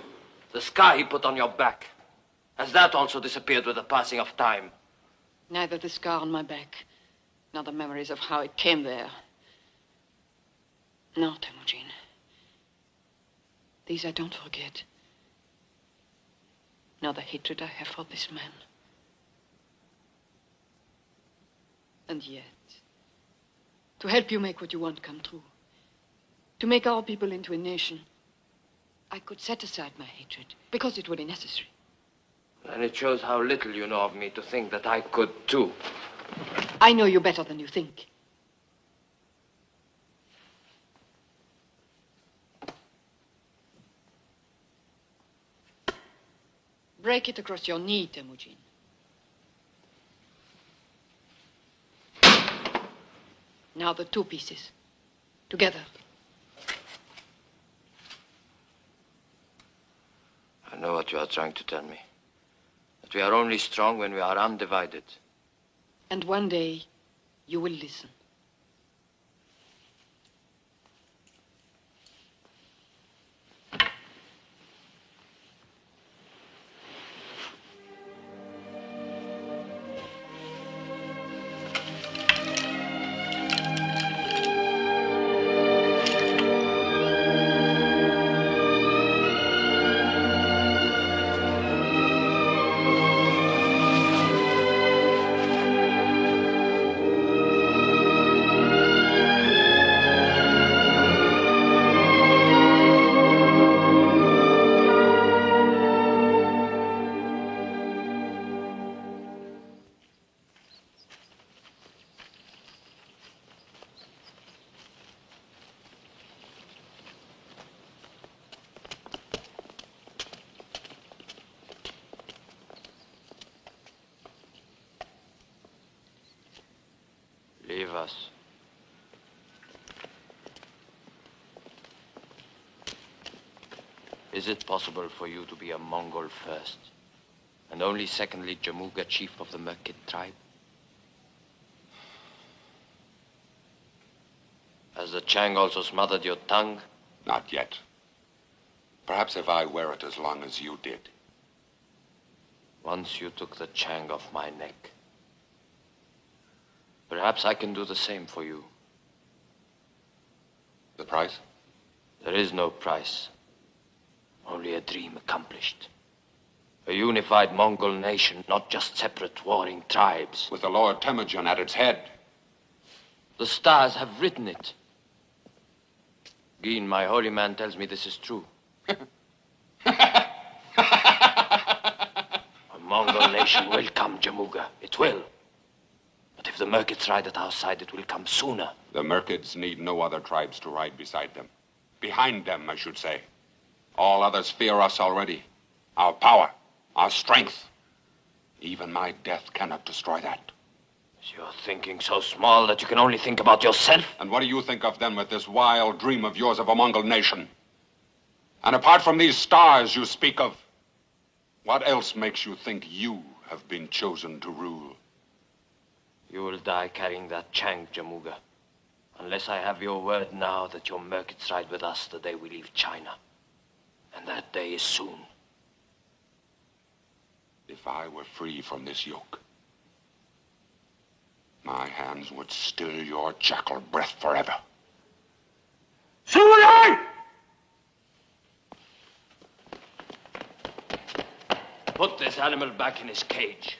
the scar he put on your back, has that also disappeared with the passing of time? Neither the scar on my back, nor the memories of how it came there. No, Tيموجين. These I don't forget. Nor the hatred I have for this man. And yet, to help you make what you want come true, to make our people into a nation, I could set aside my hatred, because it would be necessary. And it shows how little you know of me to think that I could too. I know you better than you think. Break it across your knee, Tيموجين. Now the two pieces. Together. I know what you are trying to tell me. That we are only strong when we are undivided. And one day, you will listen. Leave us. Is it possible for you to be a Mongol first, and only secondly Jaamoqa, chief of the Merkit tribe? Has the Chang also smothered your tongue? Not yet. Perhaps if I wear it as long as you did. Once you took the Chang off my neck. Perhaps I can do the same for you. The price? There is no price. Only a dream accomplished. A unified Mongol nation, not just separate warring tribes. With the Lord Tيموجين at its head. The stars have written it. Geen, my holy man, tells me this is true. A Mongol nation will come, Jaamoqa. It will. But if the Merkits ride at our side, it will come sooner. The Merkits need no other tribes to ride beside them. Behind them, I should say. All others fear us already. Our power, our strength. Even my death cannot destroy that. You're thinking so small that you can only think about yourself? And what do you think of then with this wild dream of yours of a Mongol nation? And apart from these stars you speak of, what else makes you think you have been chosen to rule? You will die carrying that chank, Jaamoqa, unless I have your word now that your merchants ride with us the day we leave China. And that day is soon. If I were free from this yoke, my hands would still your jackal breath forever. So would I! Put this animal back in his cage.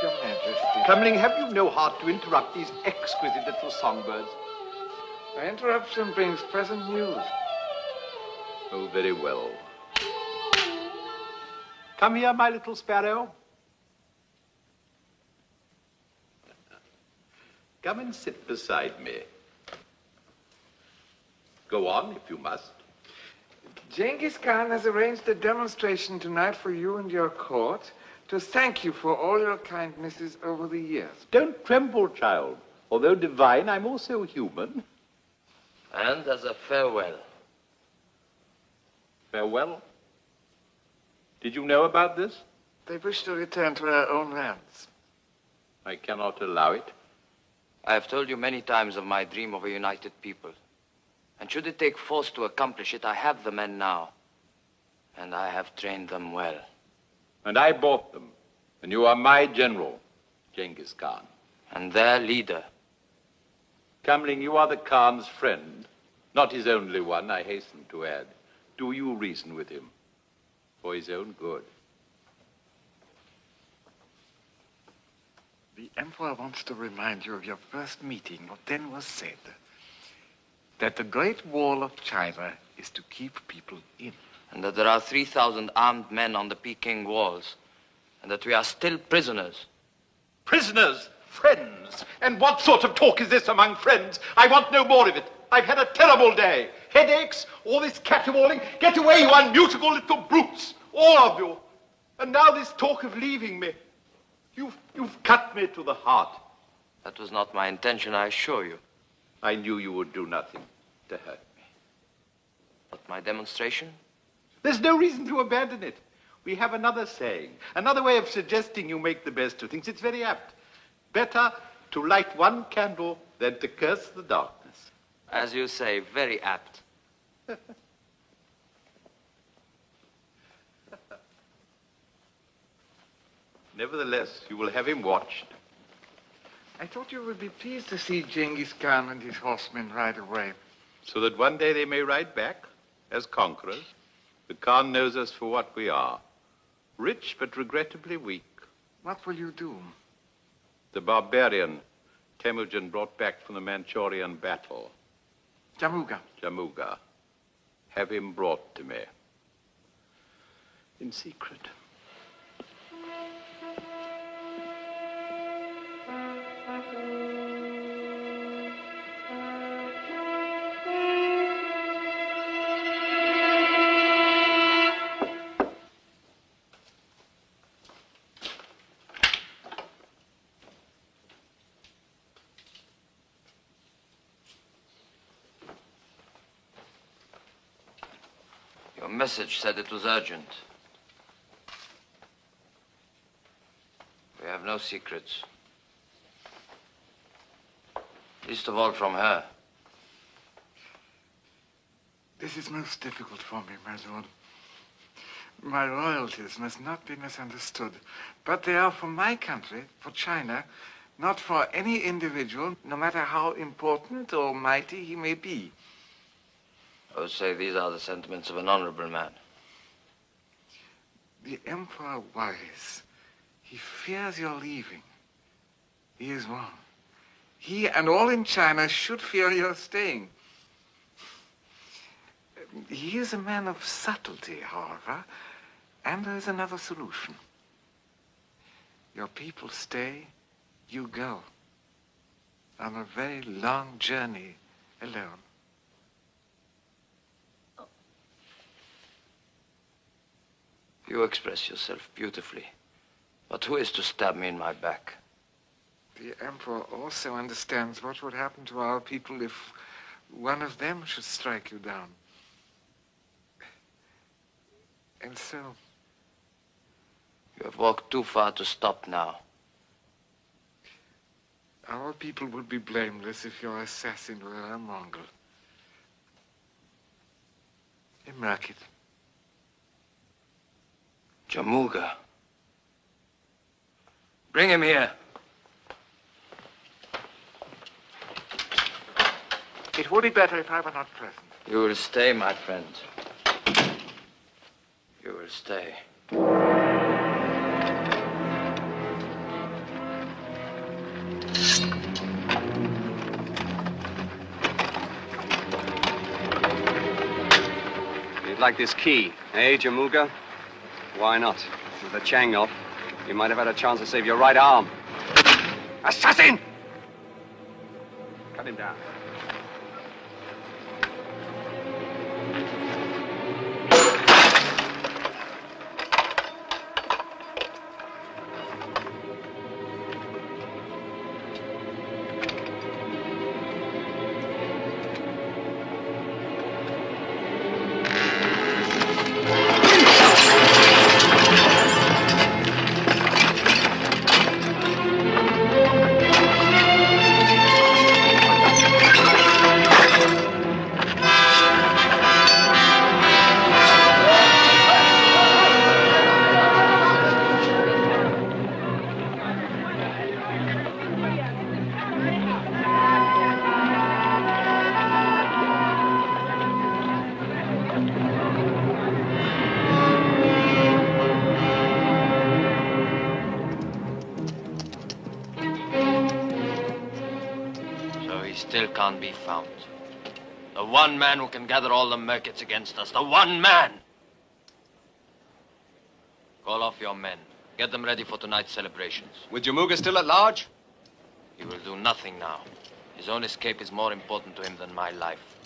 Your Majesty. Comling, have you no heart to interrupt these exquisite little songbirds? The interruption brings present news. Oh, very well. Come here, my little sparrow. Come and sit beside me. Go on, if you must. Genghis Khan has arranged a demonstration tonight for you and your court to thank you for all your kindnesses over the years. Don't tremble, child. Although divine, I'm also human. And as a farewell. Farewell? Did you know about this? They wish to return to their own lands. I cannot allow it. I have told you many times of my dream of a united people. And should it take force to accomplish it, I have the men now. And I have trained them well. And I bought them. And you are my general, Genghis Khan. And their leader. Comling, you are the Khan's friend. Not his only one, I hasten to add. Do you reason with him for his own good? The Emperor wants to remind you of your first meeting, what then was said. That the Great Wall of China is to keep people in. And that there are 3,000 armed men on the Peking walls. And that we are still prisoners. Prisoners? Friends? And what sort of talk is this among friends? I want no more of it. I've had a terrible day. Headaches, all this caterwauling. Get away, you unmutable little brutes. All of you. And now this talk of leaving me. You've cut me to the heart. That was not my intention, I assure you. I knew you would do nothing to hurt me. But my demonstration? There's no reason to abandon it. We have another saying, another way of suggesting you make the best of things. It's very apt. Better to light one candle than to curse the darkness. As you say, very apt. Nevertheless, you will have him watched. I thought you would be pleased to see Genghis Khan and his horsemen ride away. So that one day they may ride back as conquerors. The Khan knows us for what we are. Rich, but regrettably weak. What will you do? The barbarian Teimugen brought back from the Manchurian battle. Jaamoqa. Jaamoqa. Have him brought to me. In secret. Your message said it was urgent. We have no secrets. Least of all from her. This is most difficult for me, my lord. My royalties must not be misunderstood, but they are for my country, for China, not for any individual, no matter how important or mighty he may be. I would say these are the sentiments of an honorable man. The Emperor worries. He fears your leaving. He is wrong. He and all in China should fear your staying. He is a man of subtlety, however, and there is another solution. Your people stay, you go. On a very long journey alone. You express yourself beautifully. But who is to stab me in my back? The Emperor also understands what would happen to our people if one of them should strike you down. And so... You have walked too far to stop now. Our people would be blameless if your assassin were a Mongol. Imrakit. Jaamuga. Bring him here. It would be better if I were not present. You will stay, my friend. You will stay. You'd like this key, eh, Jaamuga? Why not? With the Chang off, you might have had a chance to save your right arm. Assassin! Cut him down. Can't be found. The one man who can gather all the Merkits against us. The one man! Call off your men. Get them ready for tonight's celebrations. With Jaamuga still at large? He will do nothing now. His own escape is more important to him than my life.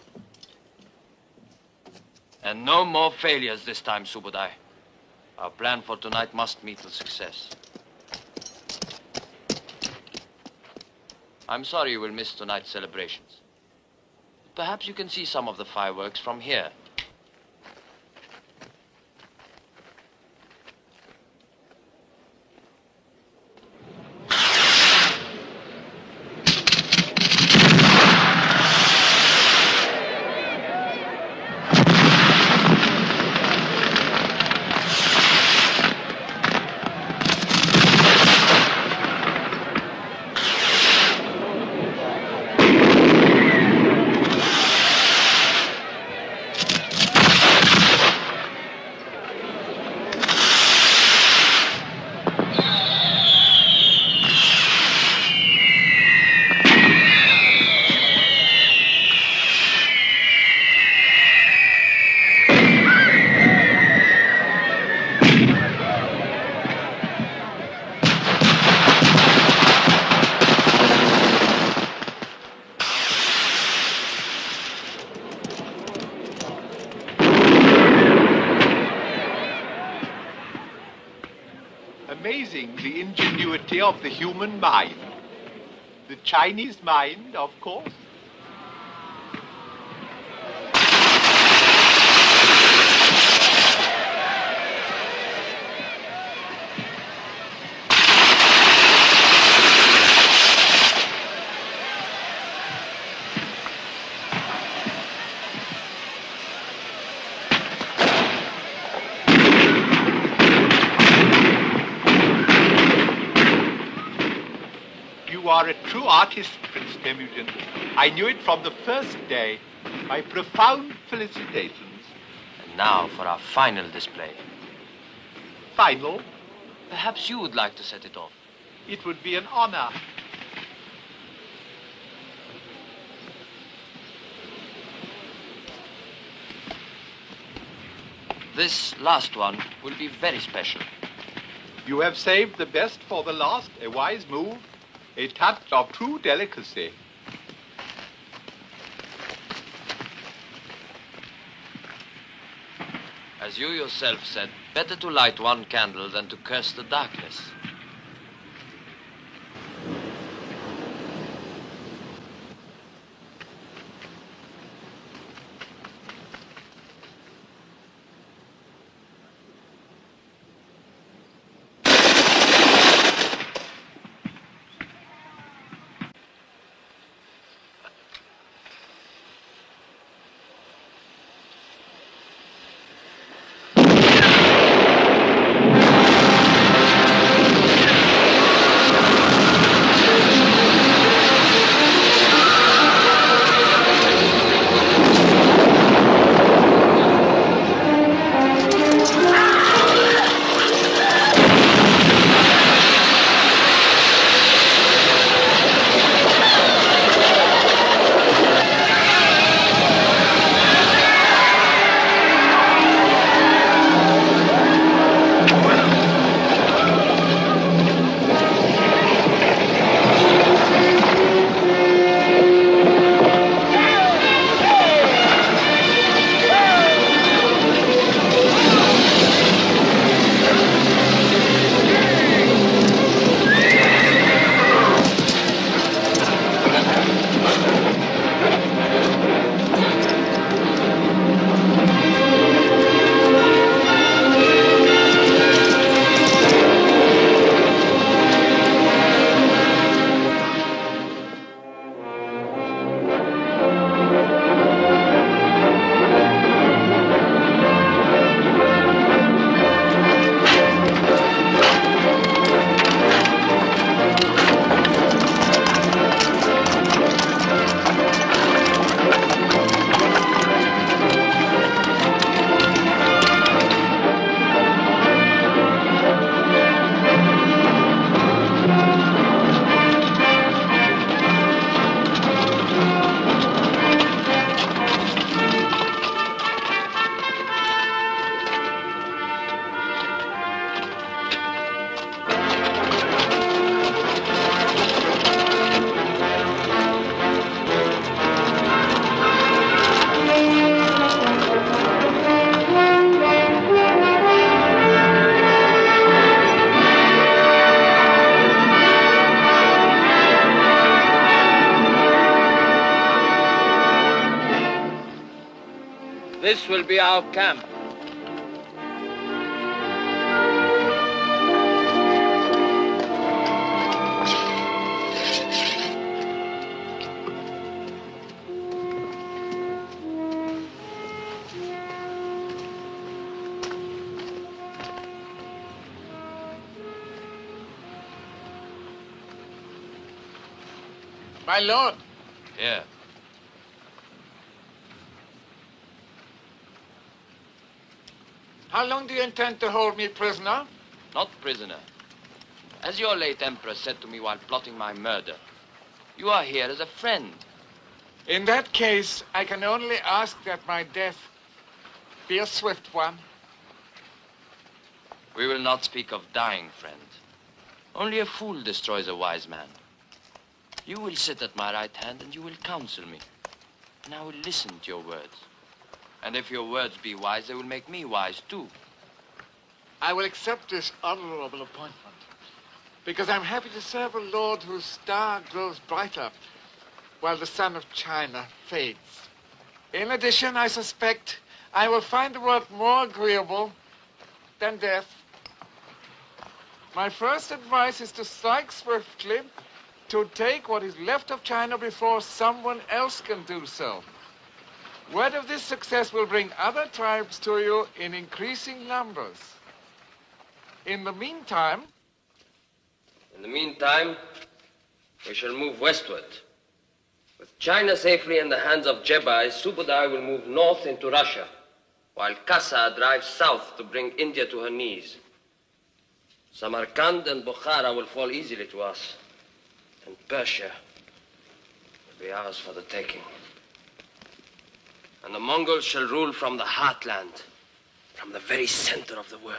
And no more failures this time, Subudai. Our plan for tonight must meet with success. I'm sorry you will miss tonight's celebrations. Perhaps you can see some of the fireworks from here. Amazing, the ingenuity of the human mind. The Chinese mind, of course. You are a true artist, Prince Teimugen. I knew it from the first day. My profound felicitations. And now for our final display. Final? Perhaps you would like to set it off. It would be an honor. This last one will be very special. You have saved the best for the last, a wise move, a touch of true delicacy. As you yourself said, better to light one candle than to curse the darkness. This will be our camp. My lord. Here. How long do you intend to hold me prisoner? Not prisoner. As your late emperor said to me while plotting my murder, you are here as a friend. In that case, I can only ask that my death be a swift one. We will not speak of dying, friend. Only a fool destroys a wise man. You will sit at my right hand and you will counsel me. And I will listen to your words. And if your words be wise, they will make me wise too. I will accept this honorable appointment because I'm happy to serve a lord whose star grows brighter while the sun of China fades. In addition, I suspect I will find the work more agreeable than death. My first advice is to strike swiftly, to take what is left of China before someone else can do so. Word of this success will bring other tribes to you in increasing numbers. In the meantime, we shall move westward. With China safely in the hands of Jebai, Subudai will move north into Russia, while Kasa drives south to bring India to her knees. Samarkand and Bukhara will fall easily to us, and Persia will be ours for the taking. And the Mongols shall rule from the heartland, from the very center of the world.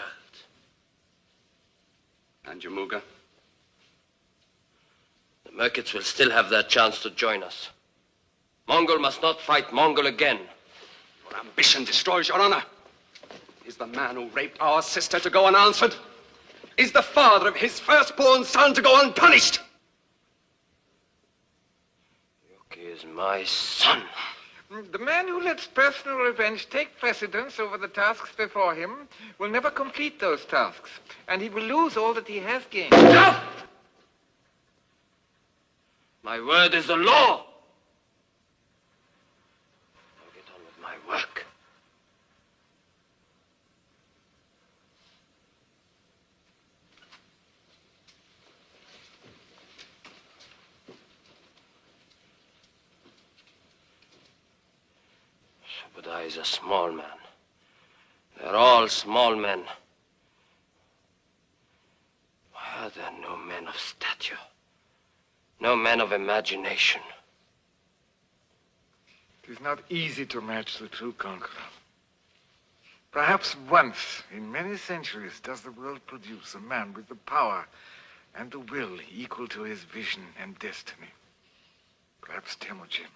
And Jaamuqa? The Merkits will still have their chance to join us. Mongol must not fight Mongol again. Your ambition destroys your honor. Is the man who raped our sister to go unanswered? Is the father of his firstborn son to go unpunished? He is my son. The man who lets personal revenge take precedence over the tasks before him will never complete those tasks, and he will lose all that he has gained. Enough! My word is the law. I'll get on with my work. Subadai is a small man. They're all small men. Why are there no men of stature? No men of imagination? It is not easy to match the true conqueror. Perhaps once in many centuries does the world produce a man with the power and the will equal to his vision and destiny. Perhaps Teimuujin,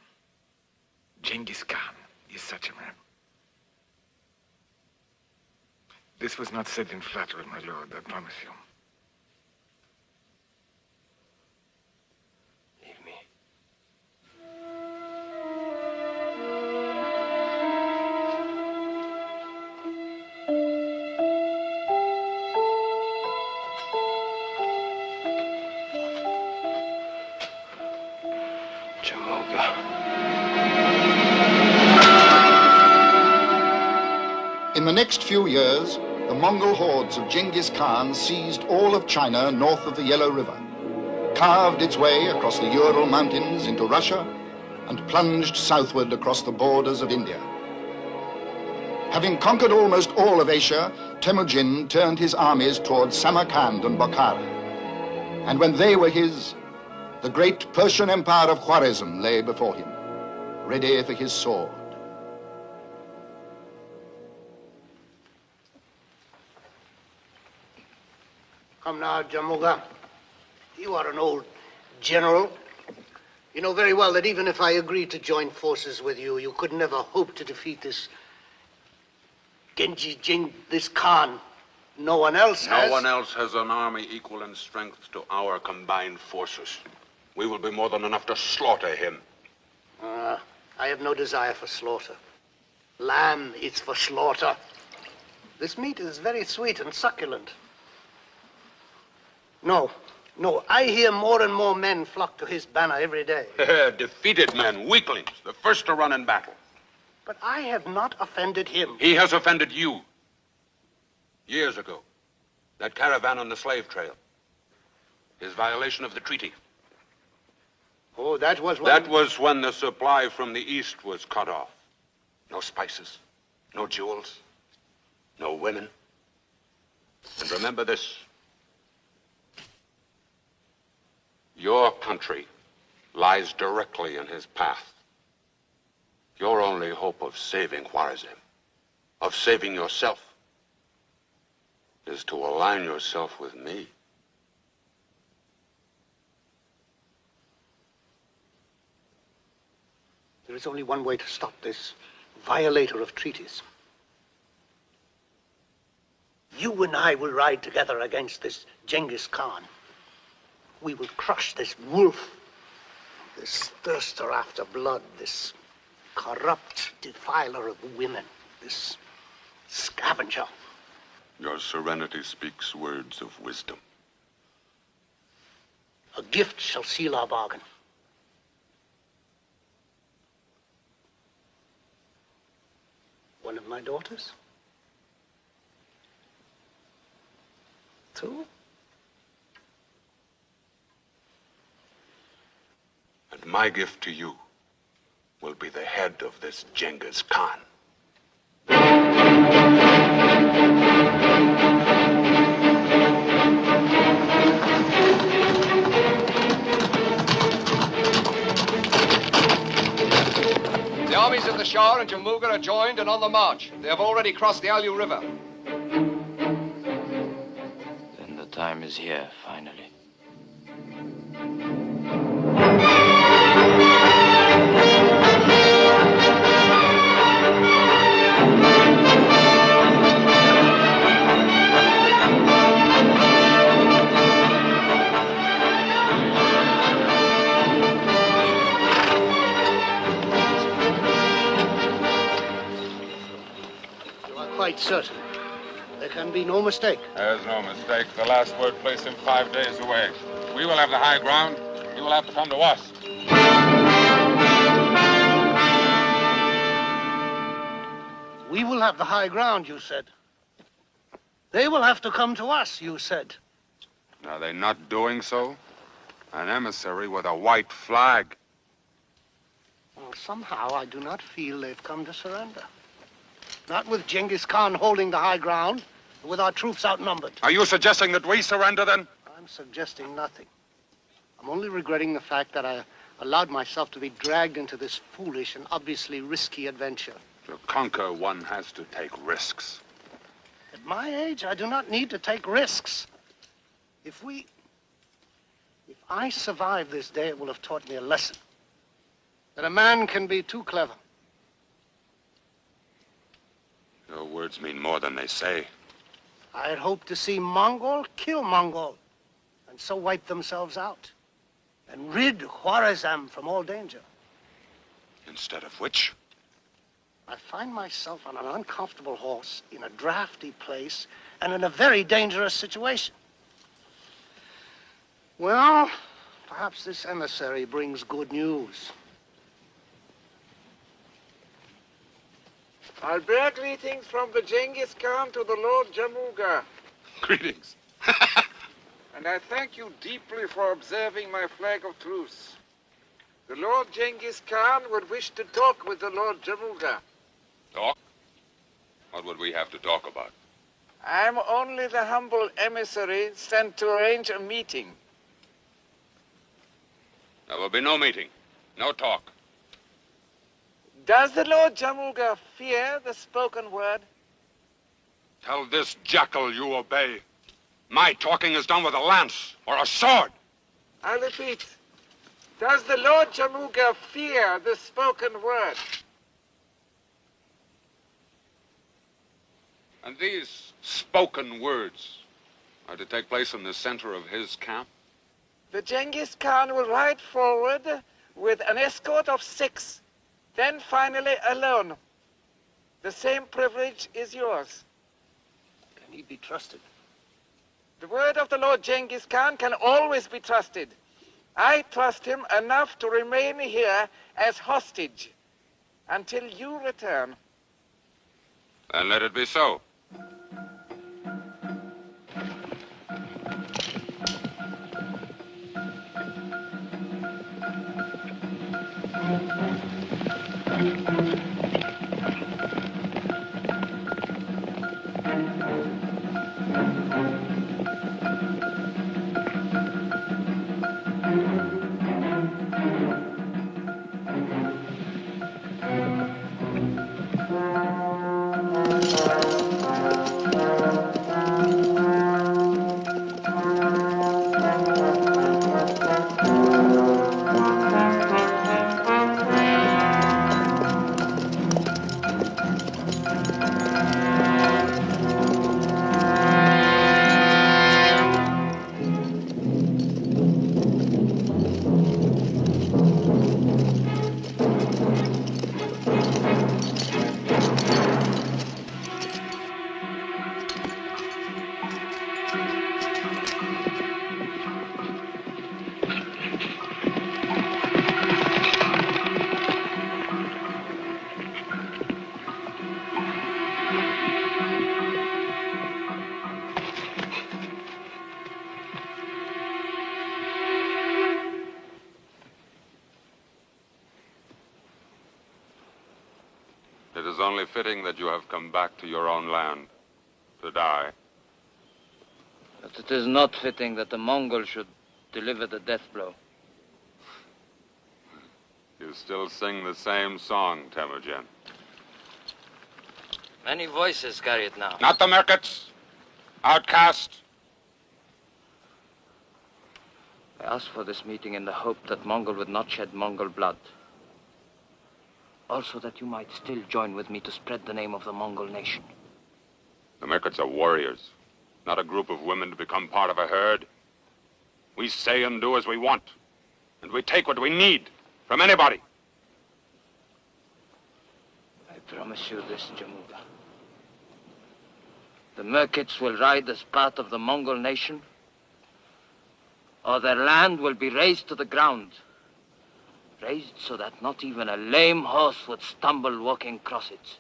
Genghis Khan, is such a man. This was not said in flattery, my lord, I promise you. Leave me. Jaamuqa. In the next few years, the Mongol hordes of Genghis Khan seized all of China north of the Yellow River, carved its way across the Ural Mountains into Russia, and plunged southward across the borders of India. Having conquered almost all of Asia, Teimuujin turned his armies towards Samarkand and Bokhara. And when they were his, the great Persian Empire of Khwarezm lay before him, ready for his sword. Come now, Jaamuqa. You are an old general. You know very well that even if I agreed to join forces with you, you could never hope to defeat this this Khan. No one else has. No one else has an army equal in strength to our combined forces. We will be more than enough to slaughter him. I have no desire for slaughter. Lamb is for slaughter. This meat is very sweet and succulent. No, I hear more and more men flock to his banner every day. Defeated men, weaklings, the first to run in battle. But I have not offended him. He has offended you. Years ago, that caravan on the slave trail. His violation of the treaty. Oh, that was when... That was when the supply from the east was cut off. No spices, no jewels, no women. And remember this. Your country lies directly in his path. Your only hope of saving Khwarezm, of saving yourself, is to align yourself with me. There is only one way to stop this violator of treaties. You and I will ride together against this Genghis Khan. We will crush this wolf, this thirster after blood, this corrupt defiler of women, this scavenger. Your serenity speaks words of wisdom. A gift shall seal our bargain. One of my daughters? 2? And my gift to you will be the head of this Genghis Khan. The armies of the Shah and Jaamuqa are joined and on the march. They have already crossed the Alu River. Then the time is here, finally. Quite certain. There can be no mistake. There's no mistake. The last word placed him 5 days away. We will have the high ground. He will have to come to us. We will have the high ground, you said. They will have to come to us, you said. Are they not doing so? An emissary with a white flag. Well, somehow I do not feel they've come to surrender. Not with Genghis Khan holding the high ground, but with our troops outnumbered. Are you suggesting that we surrender, then? I'm suggesting nothing. I'm only regretting the fact that I allowed myself to be dragged into this foolish and obviously risky adventure. To conquer, one has to take risks. At my age, I do not need to take risks. If I survive this day, it will have taught me a lesson. That a man can be too clever. Your words mean more than they say. I had hoped to see Mongol kill Mongol, and so wipe themselves out, and rid Khwarezm from all danger. Instead of which? I find myself on an uncomfortable horse in a drafty place and in a very dangerous situation. Well, perhaps this emissary brings good news. I bear greetings from the Genghis Khan to the Lord Jamaoga. Greetings. And I thank you deeply for observing my flag of truce. The Lord Genghis Khan would wish to talk with the Lord Jamaoga. Talk? What would we have to talk about? I'm only the humble emissary sent to arrange a meeting. There will be no meeting, no talk. Does the Lord Jamaoga fear the spoken word? Tell this jackal you obey. My talking is done with a lance or a sword. I repeat, does the Lord Jamaoga fear the spoken word? And these spoken words are to take place in the center of his camp? The Genghis Khan will ride forward with an escort of 6. Then finally alone. The same privilege is yours. Can he be trusted? The word of the Lord Genghis Khan can always be trusted. I trust him enough to remain here as hostage until you return. Then let it be so. It is only fitting that you have come back to your own land to die. But it is not fitting that the Mongol should deliver the death blow. You still sing the same song, Teimugen. Many voices carry it now. Not the Merkits, outcast. asked for this meeting in the hope that Mongol would not shed Mongol blood. Also that you might still join with me to spread the name of the Mongol nation. The Merkits are warriors, not a group of women to become part of a herd. We say and do as we want, and we take what we need from anybody. I promise you this, Jaamoqa. The Merkits will ride as part of the Mongol nation, or their land will be razed to the ground. Raised so that not even a lame horse would stumble walking across it.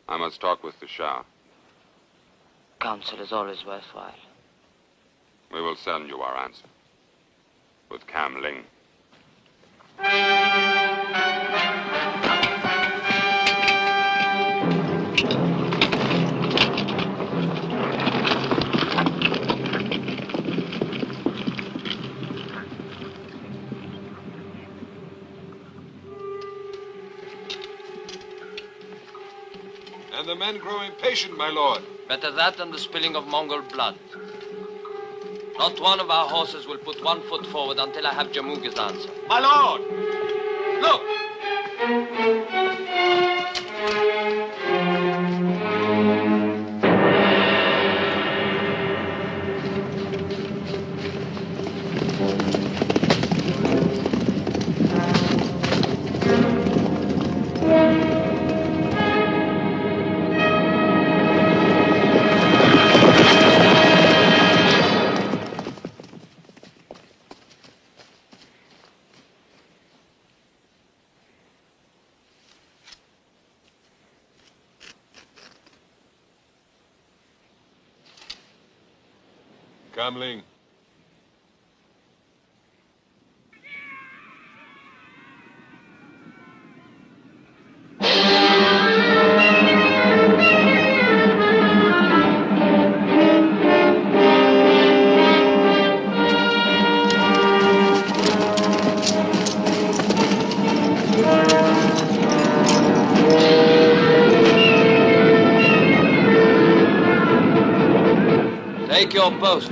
I must talk with the Shah. Counsel is always worthwhile. We will send you our answer. With Kam Ling. And the men grow impatient, my lord. Better that than the spilling of Mongol blood. Not one of our horses will put 1 foot forward until I have Jaamoqa's answer. My lord! Look! Kam Ling. Take your post.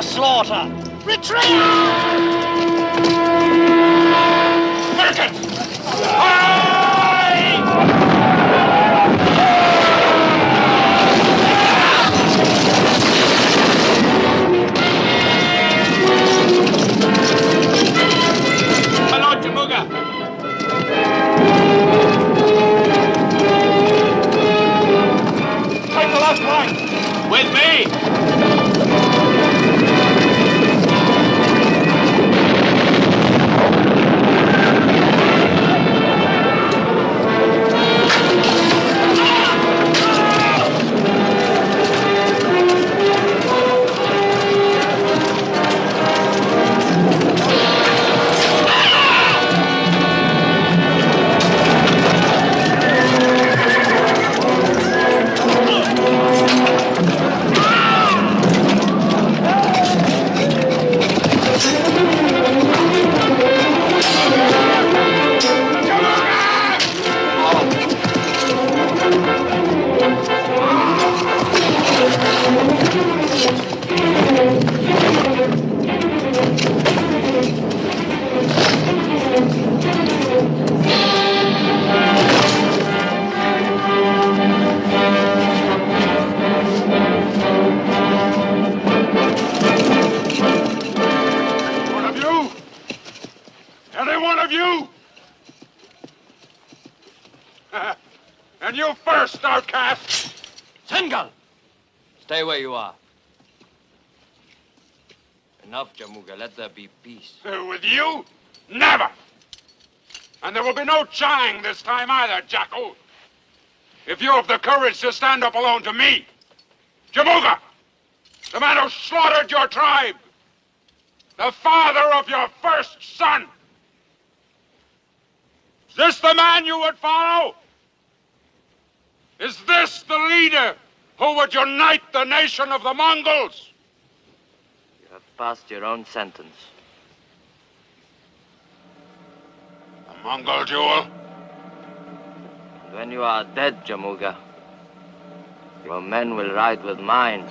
Slaughter! Retreat! My lord Jaamoqa! Take the left flank! With me! And you first, outcast! Sengal! Stay where you are. Enough, Jaamoqa. Let there be peace. With you? Never! And there will be no chang this time either, Jackal. If you have the courage to stand up alone to me, Jaamoqa, the man who slaughtered your tribe, the father of your first son. Is this the man you would follow? Is this the leader who would unite the nation of the Mongols? You have passed your own sentence. The Mongol duel? And when you are dead, Jaamoqa, your men will ride with mine.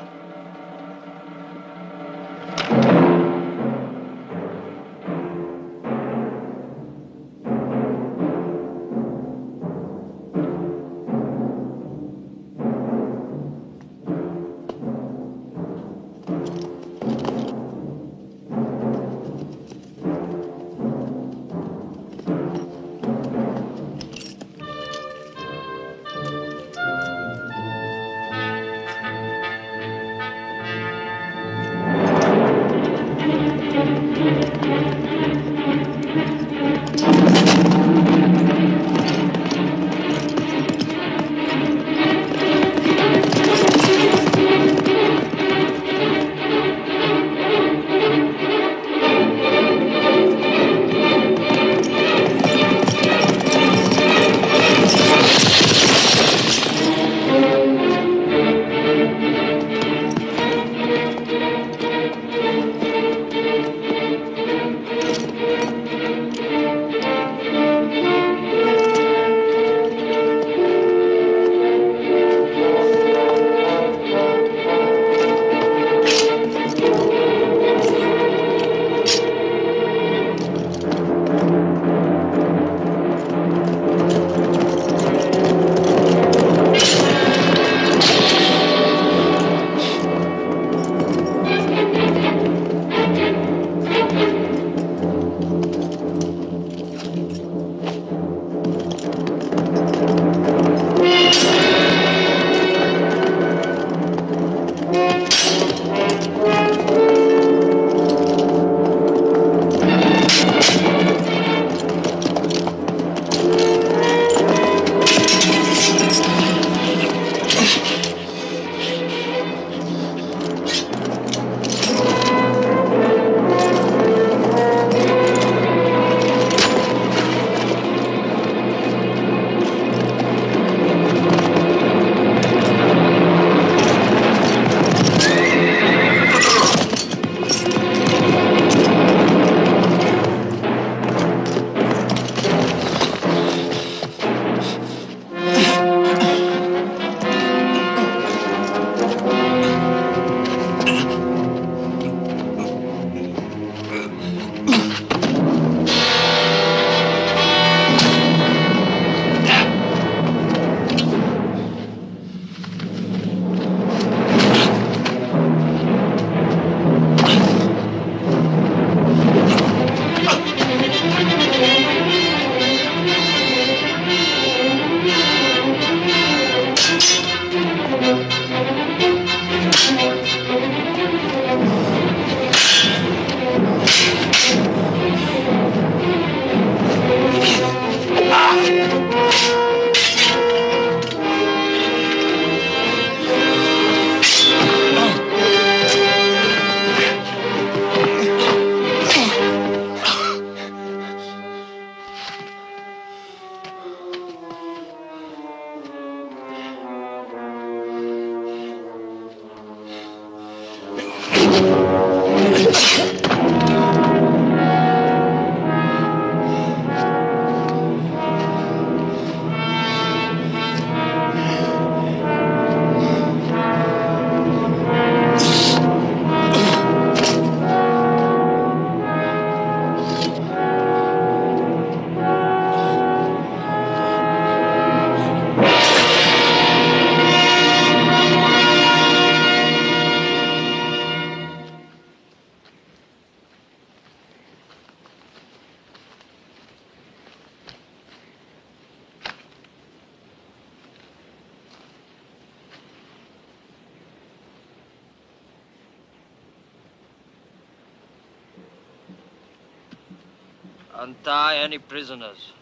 Untie any prisoners.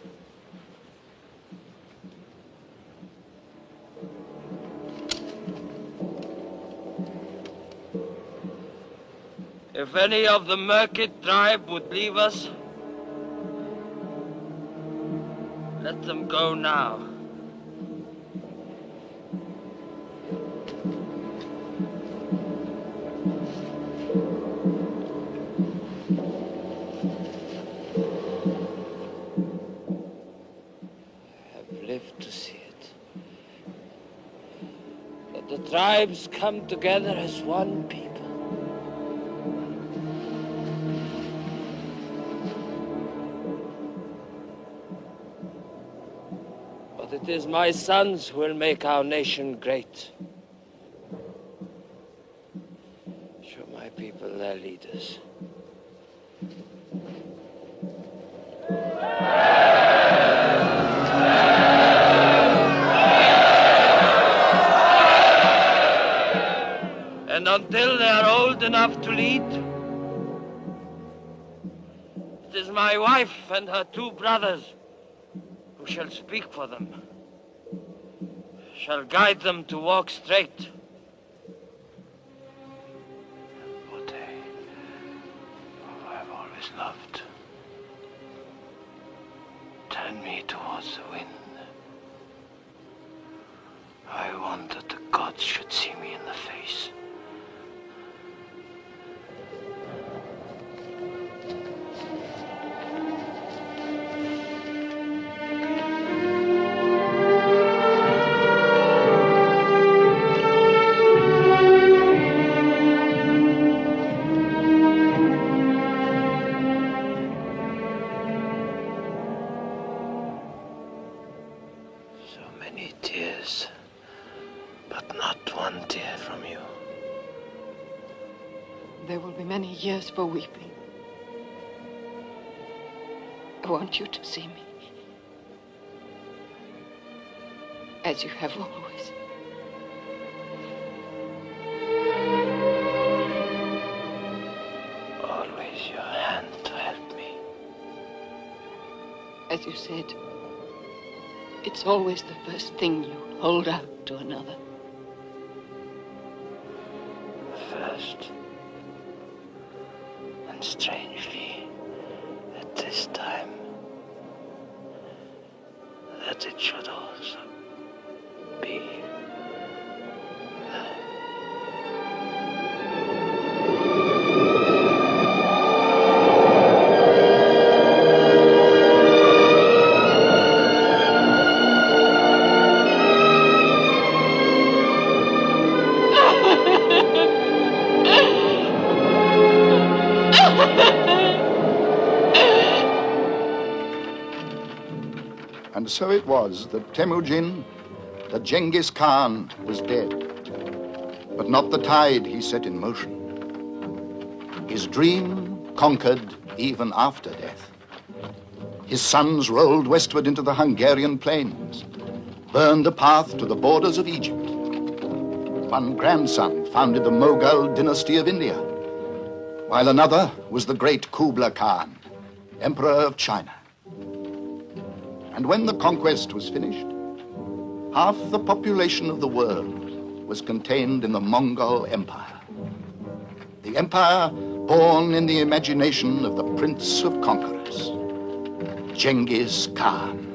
If any of the Merkid tribe would leave us, let them go now. I've lived to see it. That the tribes come together as one people. It is my sons who will make our nation great. Show my people their leaders. And until they are old enough to lead, it is my wife and her 2 brothers who shall speak for them, shall guide them to walk straight. What I've always loved. Turn me towards the wind. I want that the gods should see me in the face. Years for weeping. I want you to see me as you have always. Always your hand to help me. As you said, it's always the first thing you hold out to another. First. And strangely, at this time, that it should also be. And so it was that Teimuujin, the Genghis Khan, was dead, but not the tide he set in motion. His dream conquered even after death. His sons rolled westward into the Hungarian plains, burned a path to the borders of Egypt. One grandson founded the Mughal dynasty of India, while another was the great Kublai Khan, Emperor of China. And when the conquest was finished, half the population of the world was contained in the Mongol Empire. The empire born in the imagination of the Prince of Conquerors, Genghis Khan.